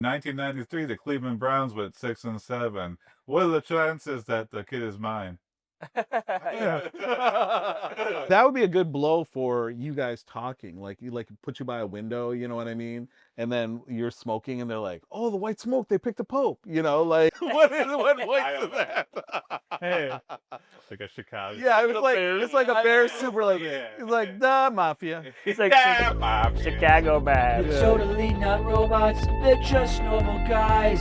1993, the Cleveland Browns went 6-7. What are the chances that the kid is mine? Yeah. That would be a good blow for you guys talking. Like put you by a window, you know what I mean? And then you're smoking and they're like, "Oh, the white smoke, they picked a pope." You know, like what voice is that? Hey, like a Chicago. Yeah, it's like a bear super like it's like the mafia. It's like Mafia. Chicago bad. Yeah. Totally not robots, they're just normal guys.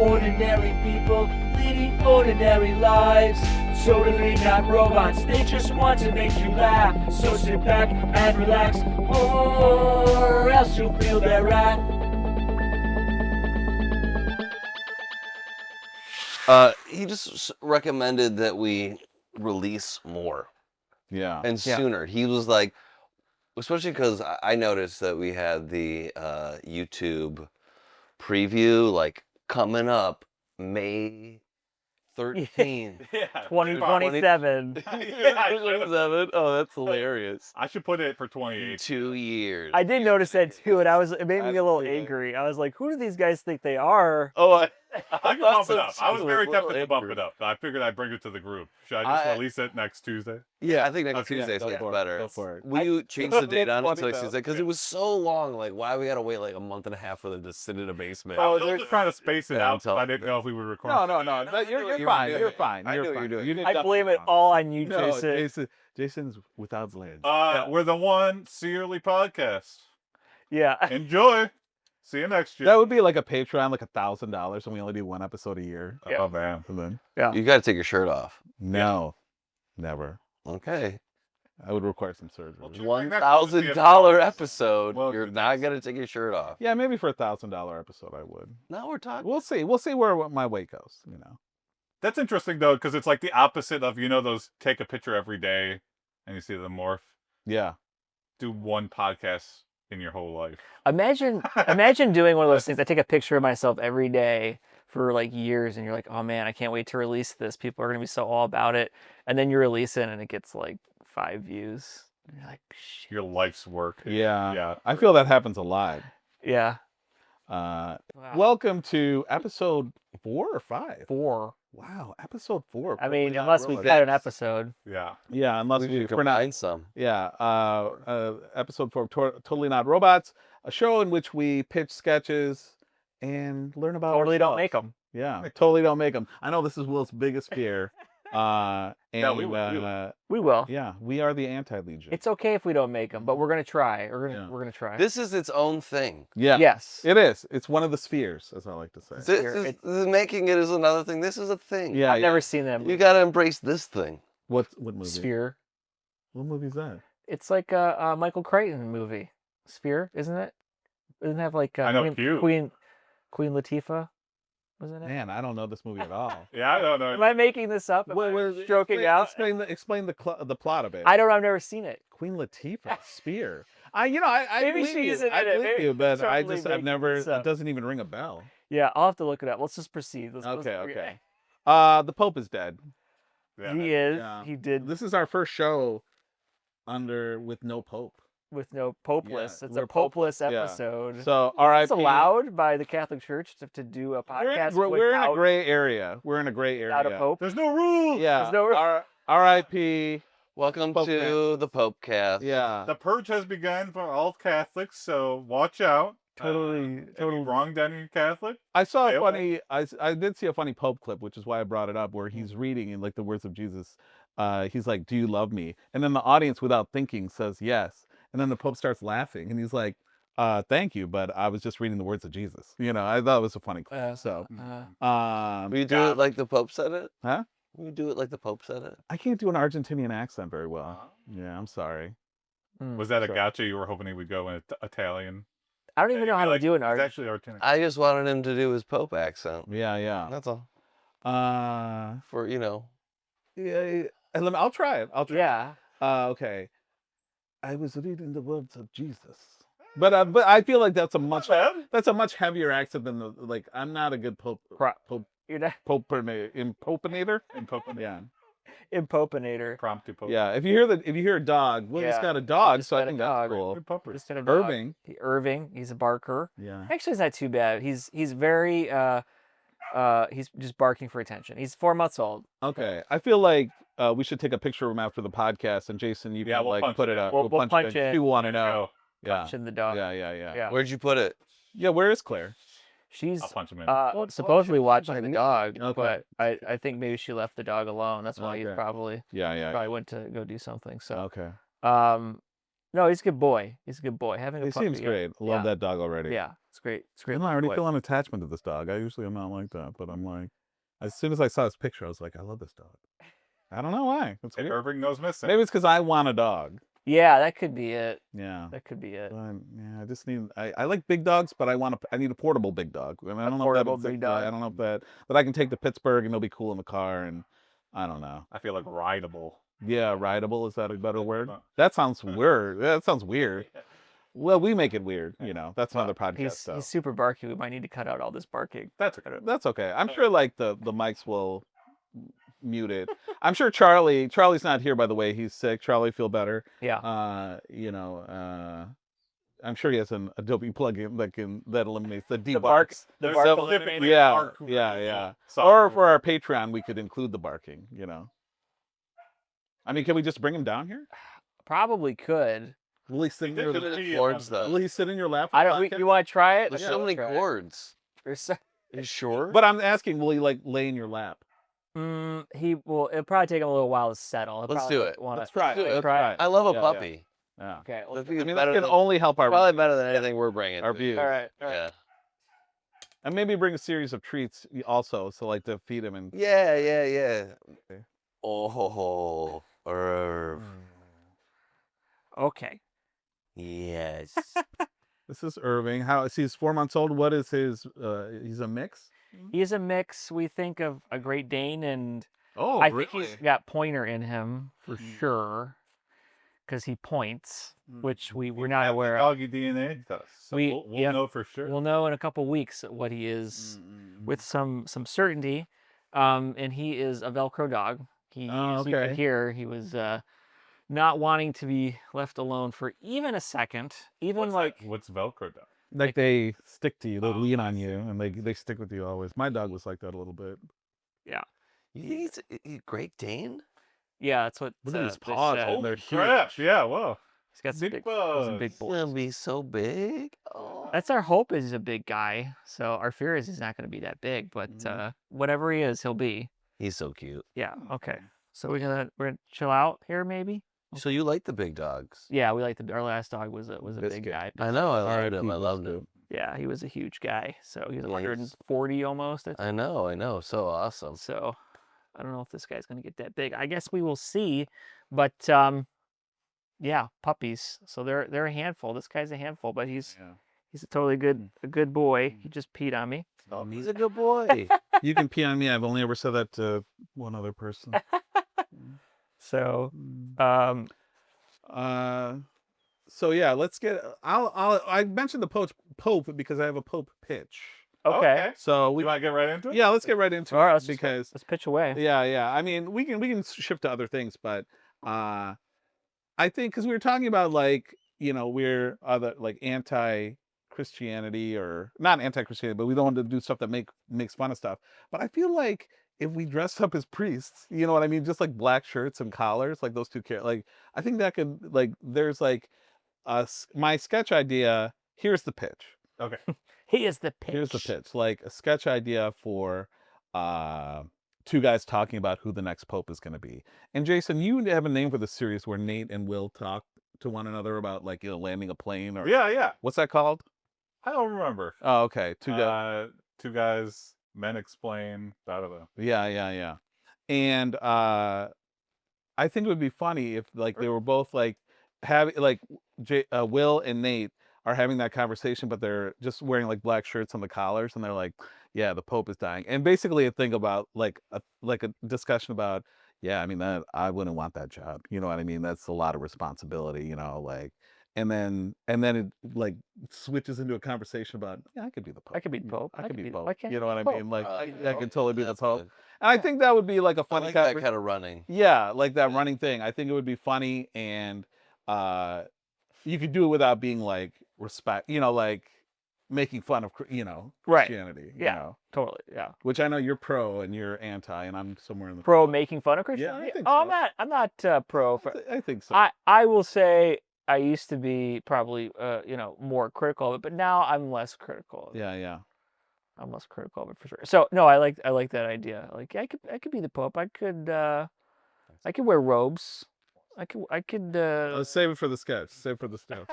Ordinary people leading ordinary lives. Totally not robots, they just want to make you laugh. So sit back and relax, or else you'll feel their wrath. He just recommended that we release more Yeah. and sooner. He was like, especially because I noticed that we had the YouTube preview like coming up May 13th. Yeah. 2027. Oh, that's hilarious. I should put it for 28. 2 years. I did notice that too, and it made me a little angry. I was like, who do these guys think they are? Oh, I can bump it up. I was very tempted to bump it up. I figured I'd bring it to the group. Should I just release it next Tuesday? yeah, I think next Okay, Tuesday go sounds for it. better. Go for it. Will you change the date on it Funny to next though. Tuesday? Because it was so long. Like, why we gotta wait like a month and a half for them to sit in a basement? I was just trying to space it Yeah, out, so I didn't know if we were recording. No. You're fine. You're fine. I knew You're what fine. you were doing. You did I nothing blame it wrong. all on you, No, Jason. Jason's without Zlans. We're the One Searly Podcast. Yeah. Enjoy. See you next year. That would be like a Patreon, like $1,000, and we only do one episode a year. Yeah. Oh, man. And then You gotta take your shirt off. no, never. Okay. I would require some surgery. Well, $1,000 episode. Well, You're not gonna take your shirt off. Yeah, maybe for $1,000 episode, I would. Now we're talking. We'll see. We'll see where my weight goes. You know. That's interesting, though, because it's like the opposite of, those take a picture every day and you see the morph. Yeah. Do one podcast in your whole life. Imagine doing one of those things. I take a picture of myself every day for like years, and you're like, oh man, I can't wait to release this. People are gonna be so all about it, and then you release it, and it gets like 5 views. And you're like, shit. Your life's work. Yeah. Yeah. I feel that happens a lot. Yeah. Wow. Wow. Welcome to episode 4 or 5. 4. Wow, episode 4. I mean, Probably not unless we really. cut an episode. Yeah. Yeah, unless We should we're not. combine some. Yeah, episode 4 of Totally Not Robots, a show in which we pitch sketches and learn about Totally don't ourselves. make them. Yeah, totally don't make them. I know this is Will's biggest fear. And we will. We will. yeah, we are the anti-legion. It's okay if we don't make them, but we're gonna try. We're Yeah. gonna try. This is its own thing. yeah, Yes. it is. It's one of the spheres, as I like to say. This is making it is another thing. This is a thing. Yeah, I've never seen them. You gotta embrace this thing. What movie? Sphere. What movie is that? It's like a Michael Crichton movie. Sphere, isn't it? Doesn't it have like I know Q. Queen Latifah was in it? Man, I don't know this movie at all. Yeah, I don't know. Am I making this up? Am I stroking out? Explain the plot of it. I don't know. I've never seen it. Queen Latifah, Spear. I Maybe believe she you. isn't I in it. believe Maybe you, but she's totally I've making never. this up. It doesn't even ring a bell. Yeah, I'll have to look it up. Let's just proceed. Okay. The Pope is dead. Yeah. He is. Yeah. He did This is our first show with no Pope. with no popeless. Yeah, It's we're a popeless yeah. episode. So, R.I.P. It's allowed by the Catholic Church to do a podcast We're in a without, gray area. We're in a gray area. without a pope. There's no rules. Yeah. There's no- R.I.P. Welcome Pope to the Popecast. Yeah. The purge has begun for all Catholics, so watch out. Totally. If you wronged any Catholic, I saw Stay a away. funny. I did see a funny Pope clip, which is why I brought it up, where he's reading in like the words of Jesus. He's like, "Do you love me?" And then the audience, without thinking, says yes. And then the Pope starts laughing, and he's like, "Thank you, but I was just reading the words of Jesus." You know, I thought it was a funny clip. So, Will you do it like the Pope said it? Huh? Will you do it like the Pope said it? I can't do an Argentinian accent very well. Yeah, I'm sorry. was that a Sure. gotcha? You were hoping he would go in Italian. I don't even know how to do an It's art. actually Argentinian. I just wanted him to do his Pope accent. Yeah. That's all. Yeah. I'll try it. I'll try. Yeah. Okay. I was reading the words of Jesus. But I feel like that's a much heavier accent than I'm not a good pope. You're not, Popinator. In Pope. Yeah. Impopinator. Prompty pope. Yeah, if you hear a dog, well, he's Yeah, got a dog, just so I got a think dog. that's cool. Good pupper. Just had a dog. Irving. He's a barker. Yeah. Actually, it's not too bad. He's very he's just barking for attention. He's 4 months old. Okay. I feel like we should take a picture of him after the podcast, and Jason, you Yeah, can we'll like punch put it it in. up. We'll punch it. People want to know. Yeah. Punching the dog. Yeah. Yeah. Where'd you put it? Yeah. Where is Claire? She's I'll punch him in. supposedly watching the dog, Okay. but I think maybe she left the dog alone. That's why he's Okay. probably Yeah. went to go do something. So Okay. no, he's a good boy. He's a good boy. Having a He puppy, seems great. I love that dog already. Yeah, it's great. It's great. I already boy. feel an attachment to this dog. I usually am not like that, but I'm like, as soon as I saw his picture, I was like, I love this dog. I don't know why. It's And weird. Irving goes missing. Maybe it's because I want a dog. Yeah, that could be it. Yeah. That could be it. But, yeah, I just need. I like big dogs, but I need a portable big dog. I mean, I don't know if portable that, big dog. I don't know if that I can take to Pittsburgh and it'll be cool in the car, and I don't know. I feel like rideable. Yeah, rideable, is that a better word? No. That sounds weird. That sounds weird. Well, we make it weird. You know, that's another podcast. He's super barky. We might need to cut out all this barking. That's okay. That's okay. I'm sure like the mics will mute it. I'm sure Charlie's not here, by the way. He's sick. Charlie, feel better. Yeah. I'm sure he has an Adobe plugin that eliminates the debarks. barks. The There's bark some eliminator. specific Yeah, bark yeah. software. Or for our Patreon, we could include the barking, you know. I mean, can we just bring him down here? Probably could. Will he sit in your Chords Will though. he sit in your lap? I don't. You want to try it? There's Yeah, so let's many try it. chords. There's so, Are you sure? But I'm asking, will he like lay in your lap? he will. It'll probably take him a little while to settle. He'll Let's probably do it. wanna- Let's try it. do it. Let's Try it. I love a Yeah, puppy. Yeah. Okay. I let's- think I it's mean, better that can than, only help our probably better than anything we're bringing. our views. all right. Yeah. And maybe bring a series of treats also, so like to feed him and. Yeah. Okay. Oh, Irv. Okay. Yes. This is Irving. He's 4 months old. What is his? He's a mix. He's a mix. We think of a Great Dane, and Oh, I think he's got pointer in him for sure, because he points, which we're not aware of. Doggy DNA. So We- we'll yeah. know for sure. We'll know in a couple weeks what he is with some certainty. And he is a Velcro dog. He, as you could okay. hear, he was not wanting to be left alone for even a second. Even What's Velcro dog? Like they stick to you, they lean on you, and they stick with you always. My dog was like that a little bit. You think he's a Great Dane? yeah, that's what. Look at his this paws. said. Oh, they're huge. Crap. Yeah. Whoa. He's got some Big big, some bugs. big He's gonna boys. be so big. Oh. That's our hope. Is he's a big guy. So our fear is he's not going to be that big, but whatever he is, he'll be. He's so cute. Yeah. Okay. So we're gonna chill out here, maybe. So you like the big dogs? Yeah, we like our last dog was a big Biscuit. guy. I know. I loved R.I.P. him. I loved him. Yeah, he was a huge guy. So he was Yeah, he's- 140 almost. I think. I know. So awesome. So I don't know if this guy's gonna get that big. I guess we will see. But yeah, puppies. So they're a handful. This guy's a handful, but he's a totally good boy. He just peed on me. He's a good boy. You can pee on me. I've only ever said that to one other person. So So yeah, let's get. I mentioned the Pope because I have a Pope pitch. okay. So we You want to get right into it? yeah, let's get right into All right, it because let's pitch away. yeah. I mean, we can shift to other things, but I think because we were talking about like we're other like anti-Christianity or not anti-Christianity, but we don't want to do stuff that makes fun of stuff. But I feel like if we dress up as priests, you know what I mean, just like black shirts and collars, like those two like I think that could like there's like my sketch idea. Here's the pitch. Okay. He is the pitch. Here's the pitch. Like a sketch idea for two guys talking about who the next pope is going to be. And Jason, you have a name for the series where Nate and Will talk to one another about like landing a plane or Yeah. what's that called? I don't remember. Oh, okay. Two guys. Two guys. Men explain. I don't know. Yeah. And I think it would be funny if like they were both like having like Will and Nate are having that conversation, but they're just wearing like black shirts on the collars, and they're like, "Yeah, the Pope is dying," and basically a thing about like a discussion about, yeah, I mean that I wouldn't want that job, you know what I mean? That's a lot of responsibility, like, and then it like switches into a conversation about I could be the Pope. I could be the Pope. I could be Why Pope. can't You know what I Pope? mean? Like I Oh, could totally be the that's Pope. good. And I think that would be like a I funny like that kind of running. Yeah, like that running thing. I think it would be funny, and you could do it without being like like making fun of Right. Christianity. Yeah. You know, Totally. Yeah. which I know you're pro and you're anti, and I'm somewhere in the Pro making fun of Christianity? think Oh, so. I'm not pro. I think so. I will say I used to be probably more critical of it, but now I'm less critical. Of it. Yeah. I'm less critical of it for sure. So no, I like that idea. Like I could be the Pope. I could wear robes. I could Let's save it for the sketch. Save it for the sketch.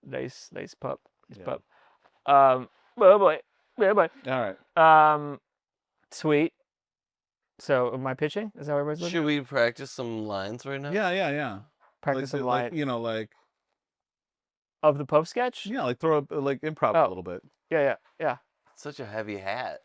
nice pup. Nice Yeah. pup. Oh boy. All right. Sweet. So am I pitching? Is that what everybody's looking? Should we practice some lines right now? Yeah. Practice like, some line like of the Pope sketch? like throw up like improv a Oh. little bit. Yeah. Such a heavy hat.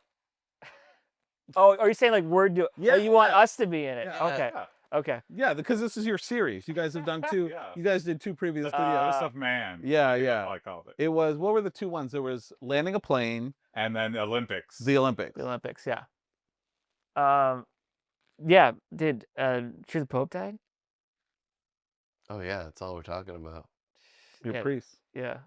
Oh, are you saying like we're doing? Yeah, Oh, you want yeah. us to be in it? Yeah, Okay. Yeah. Okay. Yeah, because this is your series. You guys have done two. Yeah. You guys did two previous The videos. Ghost of Man. Yeah. I called it. It was what were the two ones? There was landing a plane, And then Olympics. the Olympics. The Olympics. Yeah. Yeah. Did True the Pope died? Oh yeah, that's all we're talking about. Your Yeah. priest. Yeah.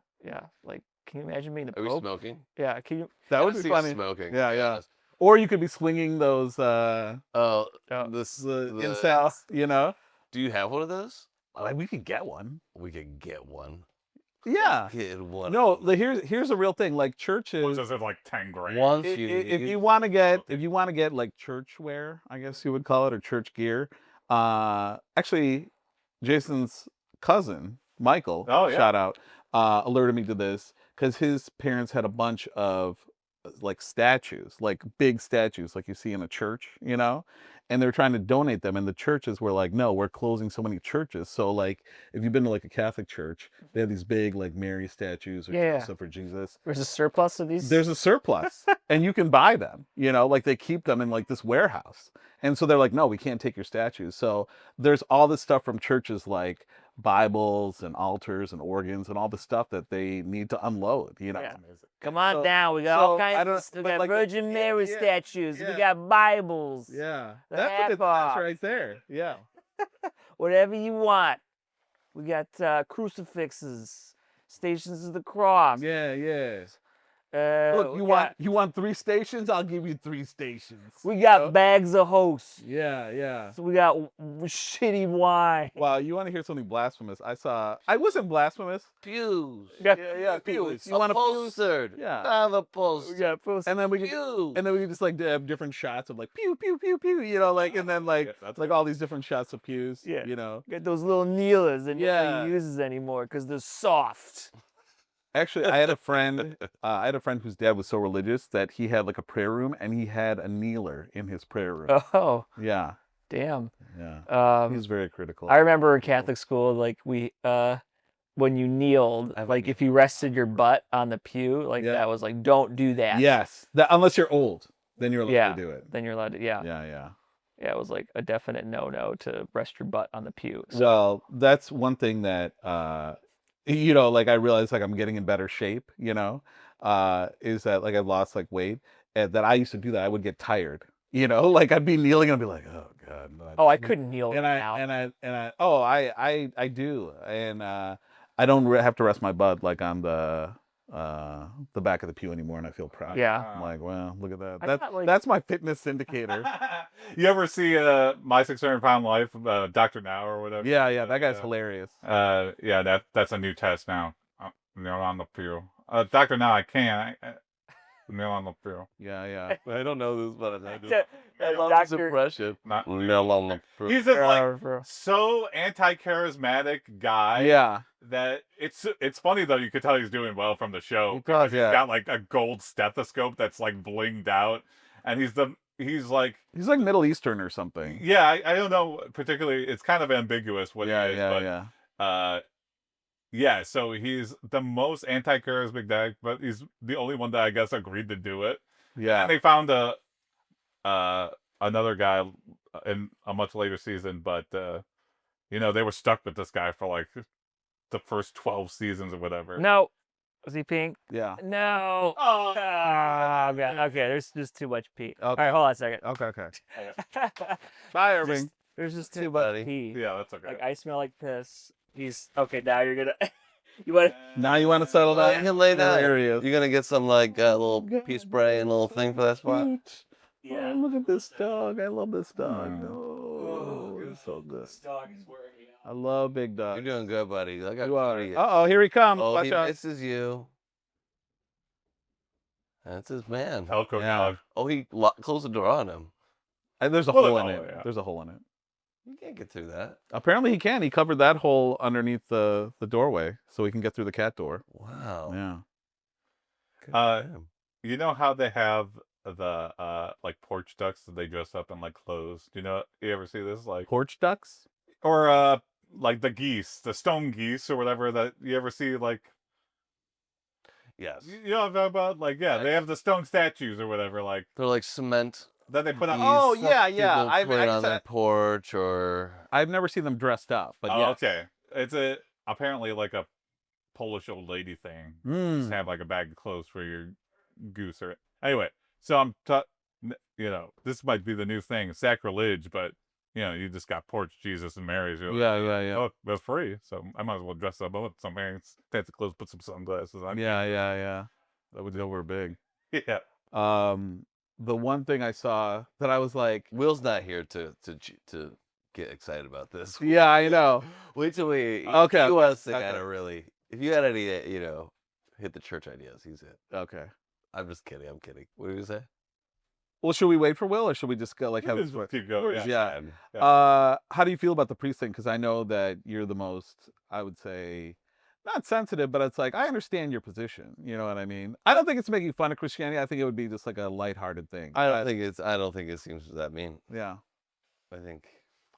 Like, can you imagine being the Are we Pope? smoking? Yeah. Can you? That would Gotta be see us funny. Smoking. Yeah. Or you could be swinging those Oh, Oh. the incense. You know, do you have one of those? like we could get one. We could get one. Yeah. Get one. No, here's a real thing. Like churches. Ones that said like 10 grand. Once If you want to get like church wear, I guess you would call it, or church gear. Actually, Jason's cousin Michael, Oh, yeah. shout out, alerted me to this because his parents had a bunch of like statues, like big statues, like you see in a church, and they're trying to donate them, and the churches were like, no, we're closing so many churches. So like, if you've been to like a Catholic church, they have these big like Mary statues or Yeah. Joseph or Jesus. There's a surplus of these. There's a surplus and you can buy them, like they keep them in like this warehouse. And so they're like, no, we can't take your statues. So there's all this stuff from churches like Bibles and altars and organs and all the stuff that they need to unload, Yeah. Come on So- down. We got all so I kinds. don't- We but got like- Virgin Mary yeah, statues. We yeah. got Bibles. Yeah. The That's what hat it box. says right there. Yeah. Whatever you want. We got crucifixes, Stations of the Cross. Yeah. Uh, Look, we you want 3 stations? I'll give you 3 stations. We got know? bags of hosts. Yeah. So we got shitty wine. Wow, you want to hear something blasphemous? I wasn't blasphemous. pews. Yeah, pews. You want to pews? Upholstered. Yeah. Not We upholstered. got post- And then we could, Pews. and then we could just like have different shots of like pew pew pew pew, like, and then like Yeah, that's like all these different shots of pews. Yeah. Yeah. got those little kneelers that Yeah. nobody uses anymore because they're soft. Actually, I had a friend. Whose dad was so religious that he had like a prayer room, and he had a kneeler in his prayer room. Oh, Yeah. damn. He was very critical. I remember in Catholic school, like we, when you kneeled, I have like a- if you rested your butt on the pew, like Yeah. that was like, don't do that. Yes. Unless you're old, then you're allowed Yeah. to do it. Then you're allowed to, yeah. Yeah. It was like a definite no to rest your butt on the pew. So, Well, that's one thing that like I realized like I'm getting in better shape, is that like I've lost like weight, and that I used to do that. I would get tired, like I'd be kneeling and I'd be like, oh God. No, oh, I couldn't kneel and now. I do, and I don't have to rest my butt like on the back of the pew anymore, and I feel proud. Yeah. I'm like, well, look at that. I That's thought, like- that's my fitness indicator. You ever see My 600-Pound Life, Dr. Now or whatever? Yeah, that guy's hilarious. Yeah, that's a new test now. Kneel on the pew. Dr. Now I can't. Kneel on the pew. Yeah. I don't know this, but I do. I love his Doctor, impression. Not, Kneel on the pew. he's just like so anti-charismatic guy Yeah. that it's funny though. You could tell he's doing well from the show. He does, He's yeah. got like a gold stethoscope that's like blinged out, and he's like He's like Middle Eastern or something. yeah. I don't know particularly. It's kind of ambiguous what he is, but Yeah. yeah. So he's the most anti-charismatic guy, but he's the only one that I guess agreed to do it. Yeah. And they found another guy in a much later season, but you know, they were stuck with this guy for like the first 12 seasons or whatever. No. Was he pink? Yeah. No. Oh, Oh, man. Okay, there's just too much pee. All Okay. right, hold on a second. Okay. Bye, Irving. There's just See too you, much buddy. pee. yeah, that's okay. Like I smell like piss. He's okay. Now you're gonna. You want? Now you want to settle Oh, down? you can lay There down. he is. You're gonna get some like little pea spray and little thing for that spot. Yeah. Oh, look at this dog. I love this dog. Mm. Oh, it's so good. This dog is wearing me out. I love big You're dogs. doing good, buddy. I got You are. pretty- Uh-oh, here he comes. Oh, Watch he out. misses you. That's his man. Elko Yeah. dog. Oh, he closed the door on him. There's a Well, hole in oh, it. yeah. There's a hole in it. You can't get through that. Apparently he can. He covered that hole underneath the doorway so he can get through the cat door. Wow. Yeah. Good Uh, for him. You know how they have the like porch ducks that they dress up in like clothes? Do you ever see this? Like Porch ducks? or like the geese, the stone geese or whatever that you ever see like Yes. you know what I'm talking about? Like yeah, they have the stone statues or whatever like They're like cement. that they put on. geese. Oh, yeah, yeah. People I put it on said- their porch or. I've never seen them dressed up, but Oh, yeah. okay. It's apparently like a Polish old lady thing. Just Mm. have like a bag of clothes for your goose or anyway. So you know, this might be the new thing, sacrilege, but you know, you just got porch Jesus and Mary's. You're like, Yeah. oh, they're free, so I might as well dress up with some fancy clothes, put some sunglasses on. Yeah. That was over big. Yeah. The one thing I saw that I was like, Will's not here to get excited about this. yeah, I know. Wait till we. Okay, He wants to okay. kind of really. If you had any, hit the church ideas, he's it. Okay. I'm just kidding. I'm kidding. What did you say? Well, should we wait for Will or should we just go like have Just keep going. Yeah. Yeah. Yeah. How do you feel about the priest thing? Because I know that you're the most, I would say, not sensitive, but it's like I understand your position. You know what I mean? I don't think it's making fun of Christianity. I think it would be just like a lighthearted thing. I don't think it seems that mean. Yeah. I think.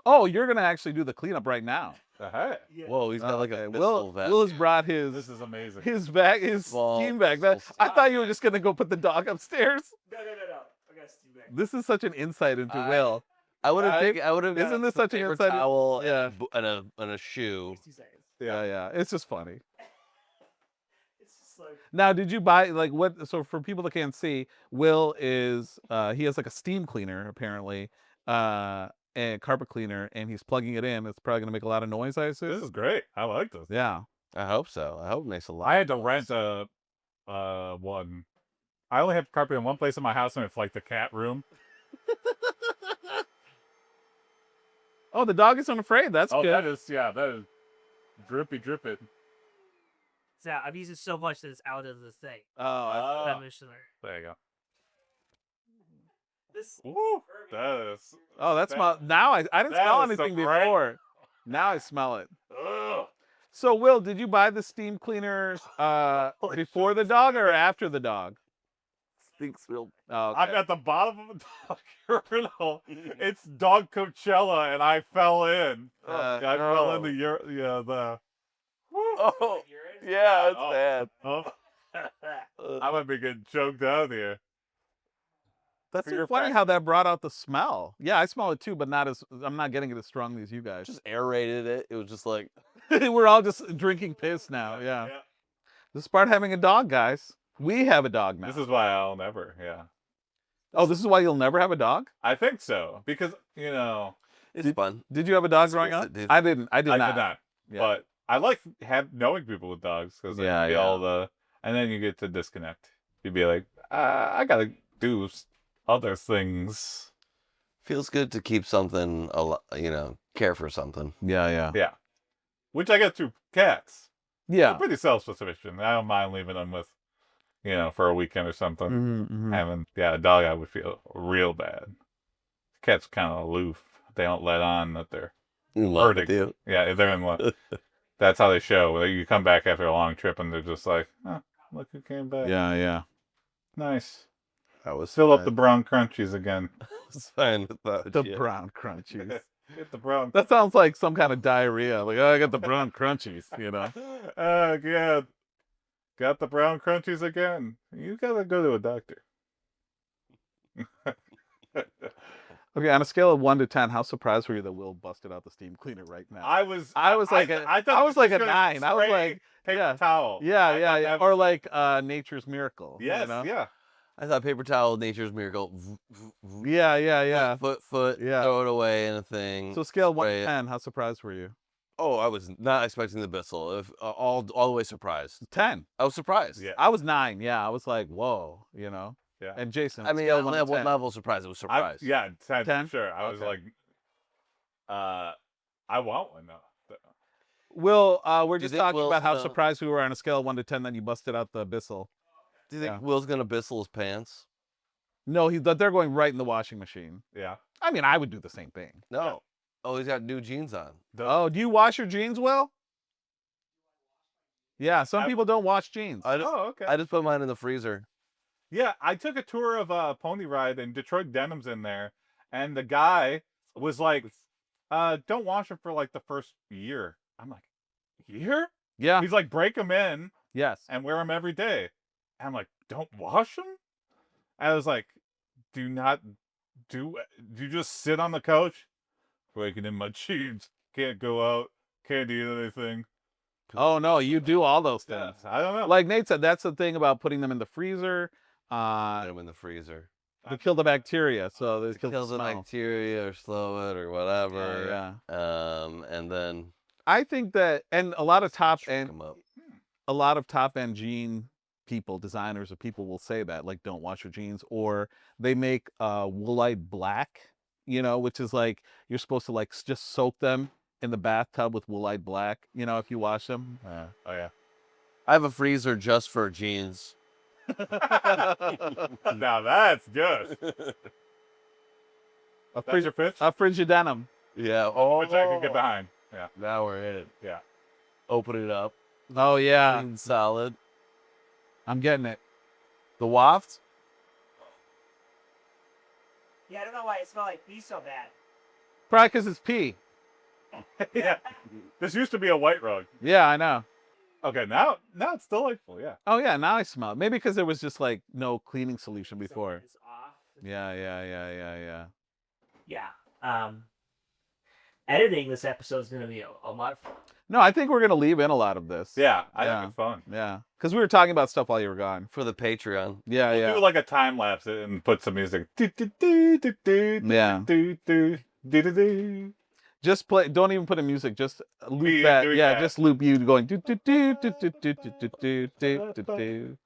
Oh, you're gonna actually do the cleanup right now. Hey, Whoa, he's got like Okay, a pistol Will. vest. Will has brought his this is amazing. bag, his Small- steam bag. small I thought you were just gonna go put the dog upstairs. No. I got Steve back. This is such an insight into Will. I would have. I- I would have. isn't this such an paper inside- towel? Yeah. And a shoe. 2 seconds. Yeah. It's just funny. It's just like. Now, did you buy like what? So for people that can't see, Will is he has like a steam cleaner apparently, and carpet cleaner, and he's plugging it in. It's probably gonna make a lot of noise, I assume. This is great. I like this. Yeah. I hope so. I hope it makes a lot. I had to rent one. I only have carpet in one place in my house, and it's like the cat room. Oh, the dog is unafraid. That's Oh, good. that is drippy. So I've used it so much that it's out of the thing. Oh, That missionary. There you go. This Woo, that is. oh, that's that- now. I didn't that smell is some anything great- before. Now I smell it. Ugh. So, Will, did you buy the steam cleaner before the dog or after the dog? Stinks real. Oh, I'm at the bottom of a dog urinal. It's dog Coachella, and I fell in. I fell in the Oh, yeah, it's Oh. bad. Oh, I'm gonna be getting choked out here. That's for so your funny fact. how that brought out the smell. Yeah, I smell it too, but I'm not getting it as strongly as you guys. Just aerated it. It was just like. We're all just drinking piss now. Yeah. This is part of having a dog, guys. We have a dog now. This is why I'll never. Yeah, Oh, this is why you'll never have a dog? I think so because you know It's fun. Did you have a dog It's growing worth up? it, dude. I didn't. I did I not. did not. Yeah. But I like knowing people with dogs because Yeah, be yeah. all and then you get to disconnect. You'd be like, I gotta do other things. Feels good to keep something, care for something. Yeah. Yeah, which I get through cats. Yeah. I'm pretty self-sufficient. I don't mind leaving them with, for a weekend or something. Mm-hmm. Having a dog, I would feel real bad. Cats kind of aloof. They don't let on that they're In love hurting. with you. Yeah, they're in love. That's how they show. Like, you come back after a long trip and they're just like, oh, look who came back. Yeah. Nice. I was Fill up the brown crunchies again. fine with that. The shit. brown crunchies. Get the brown. That sounds like some kind of diarrhea. Like, oh, I got the brown crunchies, Oh, yeah. Got the brown crunchies again. You gotta go to a doctor. Okay, on a scale of 1 to 10, how surprised were you that Will busted out the steam cleaner right now? I was like I thought I he was like a gonna 9. I was spray like, paper yeah. towel. Yeah, I yeah, thought yeah. that Or was- like Nature's Miracle. yes, You know? yeah. I thought paper towel, nature's miracle. Yeah, yeah, yeah. Foot, Yeah. throw it away in a thing. So scale 1 spray to it. 10, how surprised were you? Oh, I was not expecting the Bissell. All the way surprised. 10. I was surprised. Yeah. I was 9. Yeah, I was like, whoa, you know. Yeah. And Jason, I mean, scale I of 1 only to have one 10. level of surprise. It was surprise. Yeah, 10, 10? sure. I was Okay. like, I want one though. Will, we're Do you just think talking Will's about how gonna- surprised we were on a scale of 1 to 10 that you busted out the Bissell. Do you think Yeah. Will's gonna Bissell his pants? No, they're going right in the washing machine. Yeah. I mean, I would do the same thing. No. Oh, he's got new jeans on. Oh, do you wash your jeans, Will? Yeah, some I- people don't wash jeans. Oh, okay. I just put mine in the freezer. Yeah, I took a tour of Pony Ride and Detroit Denim's in there, and the guy was like, don't wash them for like the first year. I'm like, year? Yeah. He's like, break them in Yes. and wear them every day. And I'm like, don't wash them? I was like, do you just sit on the couch? Breaking in my jeans. Can't go out. Can't eat anything. Oh no, you do all those Yeah, things. I don't know. Like Nate said, that's the thing about putting them in the freezer. Put them in the freezer. To kill the bacteria. So they kill Kill the the smell. bacteria or slow it or whatever. Yeah. And then I think that, and a lot of top shrink end, 'em up. a lot of top end jean people, designers or people will say that, like, don't wash your jeans, or they make woolite black, you know, which is like you're supposed to like just soak them in the bathtub with woolite black, you know, if you wash them. Oh yeah. I have a freezer just for jeans. Now that's good. A That's your fifth? frigid denim. Yeah. Oh, Which I can get behind. Yeah. Now we're in it. Yeah. Open it up. Oh yeah, Clean, solid. I'm getting it. The waft. Yeah, I don't know why it smelled like pee so bad. Probably because it's pee. Yeah. This used to be a white rug. Yeah, I know. Okay, now it's delightful, yeah. Oh yeah, now I smell it. Maybe because there was just like no cleaning solution before. It's off. Yeah. Yeah. Editing this episode is going to be a lot of fun. No, I think we're gonna leave in a lot of this. Yeah, I Yeah. think it's fun. Yeah, because we were talking about stuff while you were gone. For the Patreon. Yeah, yeah. Do like a time lapse and put some music. Yeah. Yeah. Just play. Don't even put in music. Just loop Me that. doing Yeah, that. just loop you going do do do do do do do do do do do.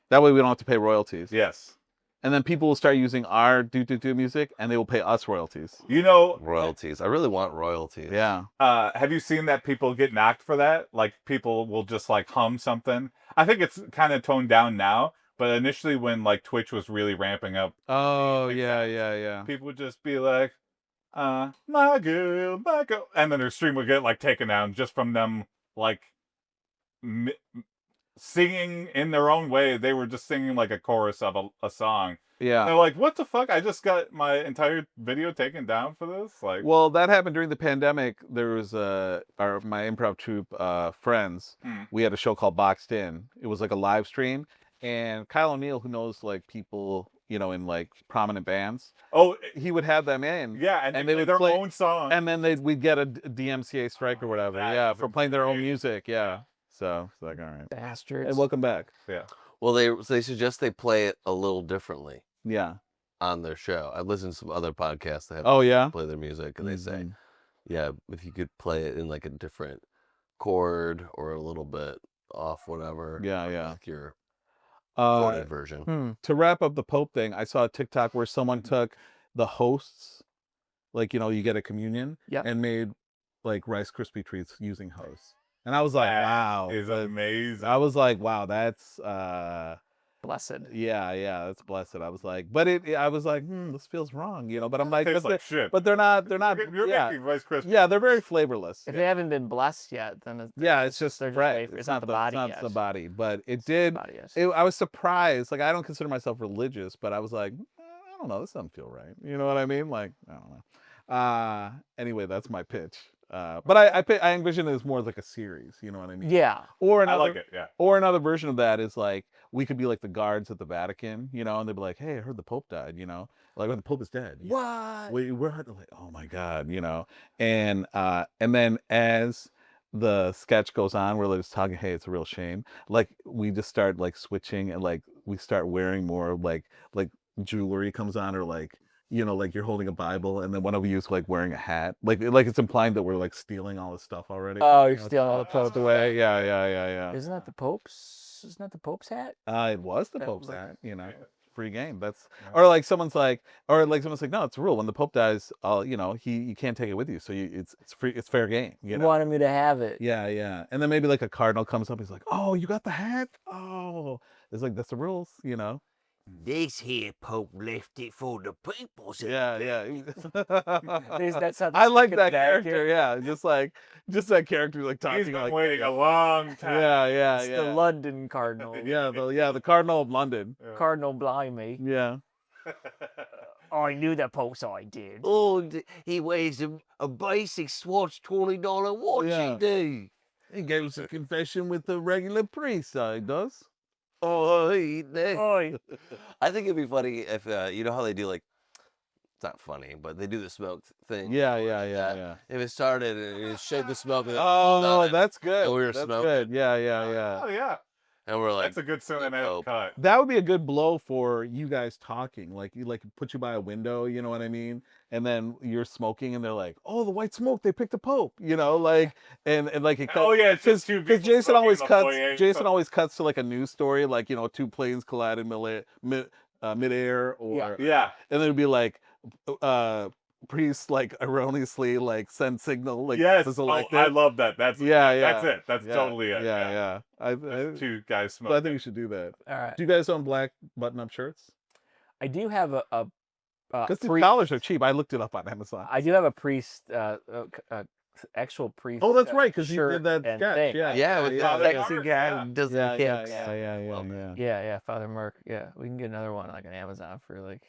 That way we don't have to pay royalties. Yes. And then people will start using our do do do music, and they will pay us royalties. You know, Royalties. I really want royalties. Yeah. have you seen that people get knocked for that? Like people will just like hum something. I think it's kind of toned down now, but initially when like Twitch was really ramping up, Oh Like yeah, that. yeah. people would just be like, my girl, and then their stream would get like taken down just from them like singing in their own way. They were just singing like a chorus of a song. Yeah. They're like, what the fuck? I just got my entire video taken down for this? Like, Well, that happened during the pandemic. There was my improv troupe, Friends. Mm. We had a show called Boxed In. It was like a live stream, and Kyle O'Neill, who knows like people, you know, in like prominent bands, oh, he would have them in, yeah, and, And they they would would their play- own song. and then we'd get a DMCA strike or whatever, That yeah, is for playing their own great. music, yeah. So it's like, all right. Bastards. And welcome back. Yeah. Well, they suggest they play it a little differently Yeah. on their show. I've listened to some other podcasts that have Oh yeah. play their music, and they say, Mhm. yeah, if you could play it in like a different chord or a little bit off, whatever. Yeah, yeah. Like your Uh, recorded version. to wrap up the Pope thing, I saw a TikTok where someone took the hosts, like, you know, you get a communion, Yep. and made like Rice Krispie treats using hosts. And I was like, That wow. is amazing. I was like, wow, that's Blessed. yeah, that's blessed. I was like, but I was like, this feels wrong, you know. But I'm like, Tastes but, like shit. but they're not, You're yeah, making Rice Krispies. yeah, they're very flavorless. If they haven't been blessed yet, then It's just they're just bread. wafer. It's not the body It's yet. not the body, but it It's the did. body yet. I was surprised. Like, I don't consider myself religious, but I was like, I don't know, this doesn't feel right. You know what I mean? Like, I don't know. Anyway, that's my pitch. But I envision it as more like a series. You know what I mean? Yeah. Or I another, like it. Yeah. or another version of that is like we could be like the guards at the Vatican, you know, and they'd be like, "Hey, I heard the Pope died," you know, like when the Pope is dead. What? We're like, oh my God, you know, and then as the sketch goes on, we're just talking, hey, it's a real shame. Like we just start like switching and like we start wearing more like jewelry comes on or like. You know, like you're holding a Bible, and then one of you is like wearing a hat. Like it's implying that we're like stealing all this stuff already. Oh, You you're know, stealing all the tucked Pope's. away. Yeah. Isn't that the Pope's? Isn't that the Pope's hat? It was the That Pope's was- hat, you know, Yeah. free game. That's Yeah. or like someone's like, no, it's a rule. When the Pope dies, you know, you can't take it with you, so it's free, it's fair game. You You know. wanted me to have it. Yeah, and then maybe like a cardinal comes up, he's like, oh, you got the hat? Oh, it's like that's the rules, you know. This here Pope left it for the people. Yeah. That's how I like the that back character. Yeah, just that character like talking He's been like waiting a long time. yeah. It's the London Cardinal. The Cardinal of London. Yeah. Cardinal Blimey. Yeah. I knew the Pope's I did. Oh, he wears a basic Swatch $20 watch, Yeah. he do. He goes to confession with the regular priest, he does. Oh, he do. Oi. I think it'd be funny if you know how they do like it's not funny, but they do the smoke thing. Yeah. If it started and you shake the smoke and, Oh, that's good. And we were That's smoking. good. Yeah. Oh yeah. and we're like That's a good cinematic Pope. cut. That would be a good blow for you guys talking. Like you put you by a window, you know what I mean? And then you're smoking and they're like, "Oh, the white smoke, they picked the Pope." You know, like and like it Oh yeah, it's just two because people Jason smoking always in the cuts foyer, Jason so- always cuts to like a news story, like, you know, two planes collide in midair or Yeah. and then it'd be like priests like erroneously like send signal like Yes. was Oh, elected. I love that. That's Yeah. That's it. That's Yeah, totally it. Yeah. That's two guys So I smoking. think we should do that. All right. Do you guys own black button-up shirts? I do have a Because the priest. collars are cheap. I looked it up on Amazon. I do have a priest. Actual priest. Oh, that's right, 'cause you shirt did that and sketch, thing. yeah. yeah, with Yeah, the they sexy are, guy yeah. who doesn't Yeah. fix. Yeah, Father Mark. Yeah, we can get another one like on Amazon for like.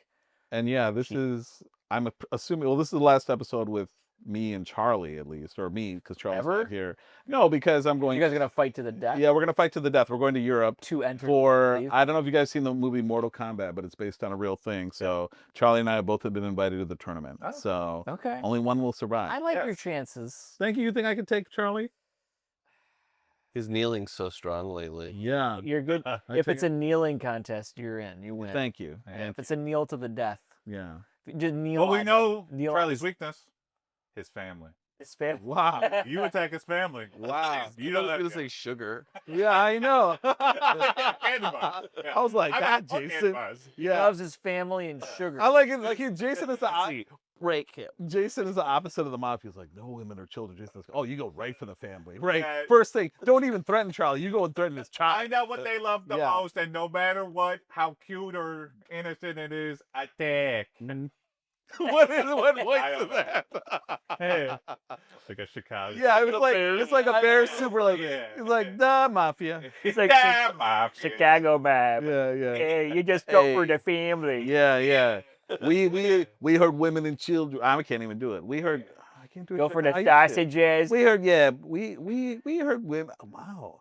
And yeah, this Cheap. is I'm assuming. Well, this is the last episode with me and Charlie, at least, or me, because Charlie's Ever? not here. No, because I'm going. You guys are gonna fight to the death. Yeah, we're gonna fight to the death. We're going to Europe To enter. for. leave? I don't know if you guys seen the movie Mortal Kombat, but it's based on a real thing. So Charlie and I both have been invited to the tournament. Oh. So Okay. only one will survive. I like Yeah. your chances. Thank you. You think I could take Charlie? His kneeling's so strong lately. Yeah. You're good. I If take it's a kneeling contest, you're in. You win. Thank you. And if it's a kneel to the death, Yeah. just kneel. Well, we on know Neil- Charlie's weakness. His family. his family. Wow. You attack his family. Wow. You know I that. was gonna say sugar. Yeah, I know. Candy bars. Yeah. I was like, I God, love candy Jason. bars. Yeah. Loves his family and sugar. I like it. Like Jason is the Break him. Jason is the opposite of the mafia. He's like, no women or children. Jason's like, oh, you go right for the family. Right. Yeah. First thing, don't even threaten Charlie. You go and threaten his child. I know what they love the Yeah. most, and no matter what, how cute or innocent it is, attack. what voice I is don't that? Hey. Like a Chicago. Yeah, it's like a bear super like Yeah. it's like the mafia. He's like Damn, Mafia. Chicago man. Yeah. Hey, you just go for Hey. the family. Yeah. We heard women and children. I can't even do it. We heard I can't do it. Go for the I used to. sausages. We heard we heard women. Wow.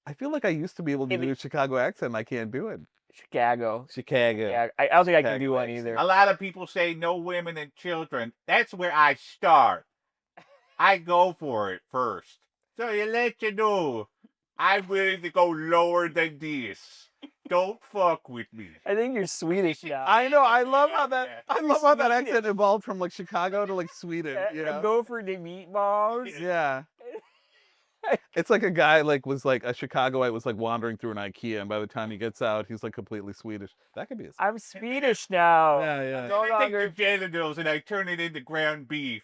I feel like I used to be able to do a Chicago accent. And I can't do it. Chicago. Chicago. Yeah, I don't think I can Chicago do one accent. either. A lot of people say no women and children. That's where I start. I go for it first. So you let you know, I'm willing to go lower than this. Don't fuck with me. I think you're Swedish now. I know. I love how that. Yeah. I love how that accent evolved from like Chicago to like Sweden. You know? Go for the meatballs. Yeah. It's like a guy like was like a Chicagoite was like wandering through an IKEA, and by the time he gets out, he's like completely Swedish. That could be a. I'm Swedish now. Yeah. No I take your longer. genitals and I turn it into ground beef.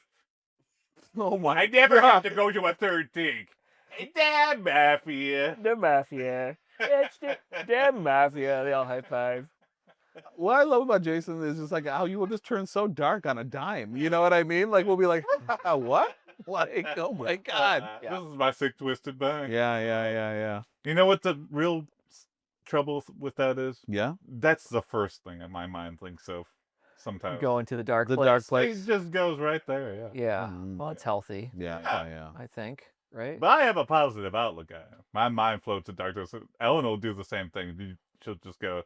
Oh my. I never have to go to a third thing. Damn, Mafia. The mafia. It's the mafia. They all high five. What I love about Jason is just like how you will just turn so dark on a dime. You know what I mean? Like we'll be like, what? Like, oh my God. This is my sick, twisted mind. Yeah. You know what the real trouble with that is? Yeah. That's the first thing in my mind thinks of. sometimes. Going to the dark The place. dark It place. just goes right there, yeah. Yeah. Mm. Well, it's healthy, Yeah. Yeah. Yeah. I think. Right? But I have a positive outlook at it. My mind floats to darkness. Ellen will do the same thing. She'll just go,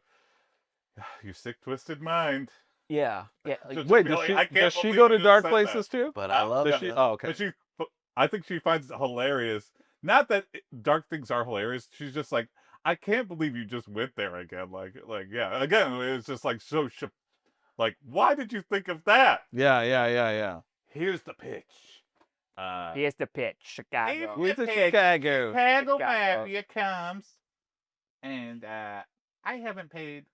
"You sick, twisted mind." Yeah. Yeah. Like, Just Wait, be does like, she "I can't does she believe go you to just dark said places that." too? But I love Does it. she? Oh, okay. But I think she finds it hilarious. Not that dark things are hilarious. She's just like, I can't believe you just went there again. Like, yeah. Again, it's just like so. Like, why did you think of that? Yeah. Here's the pitch. here's the pitch, Chicago. With the Chicago. Chicago Chicago. Mafia comes, and I haven't paid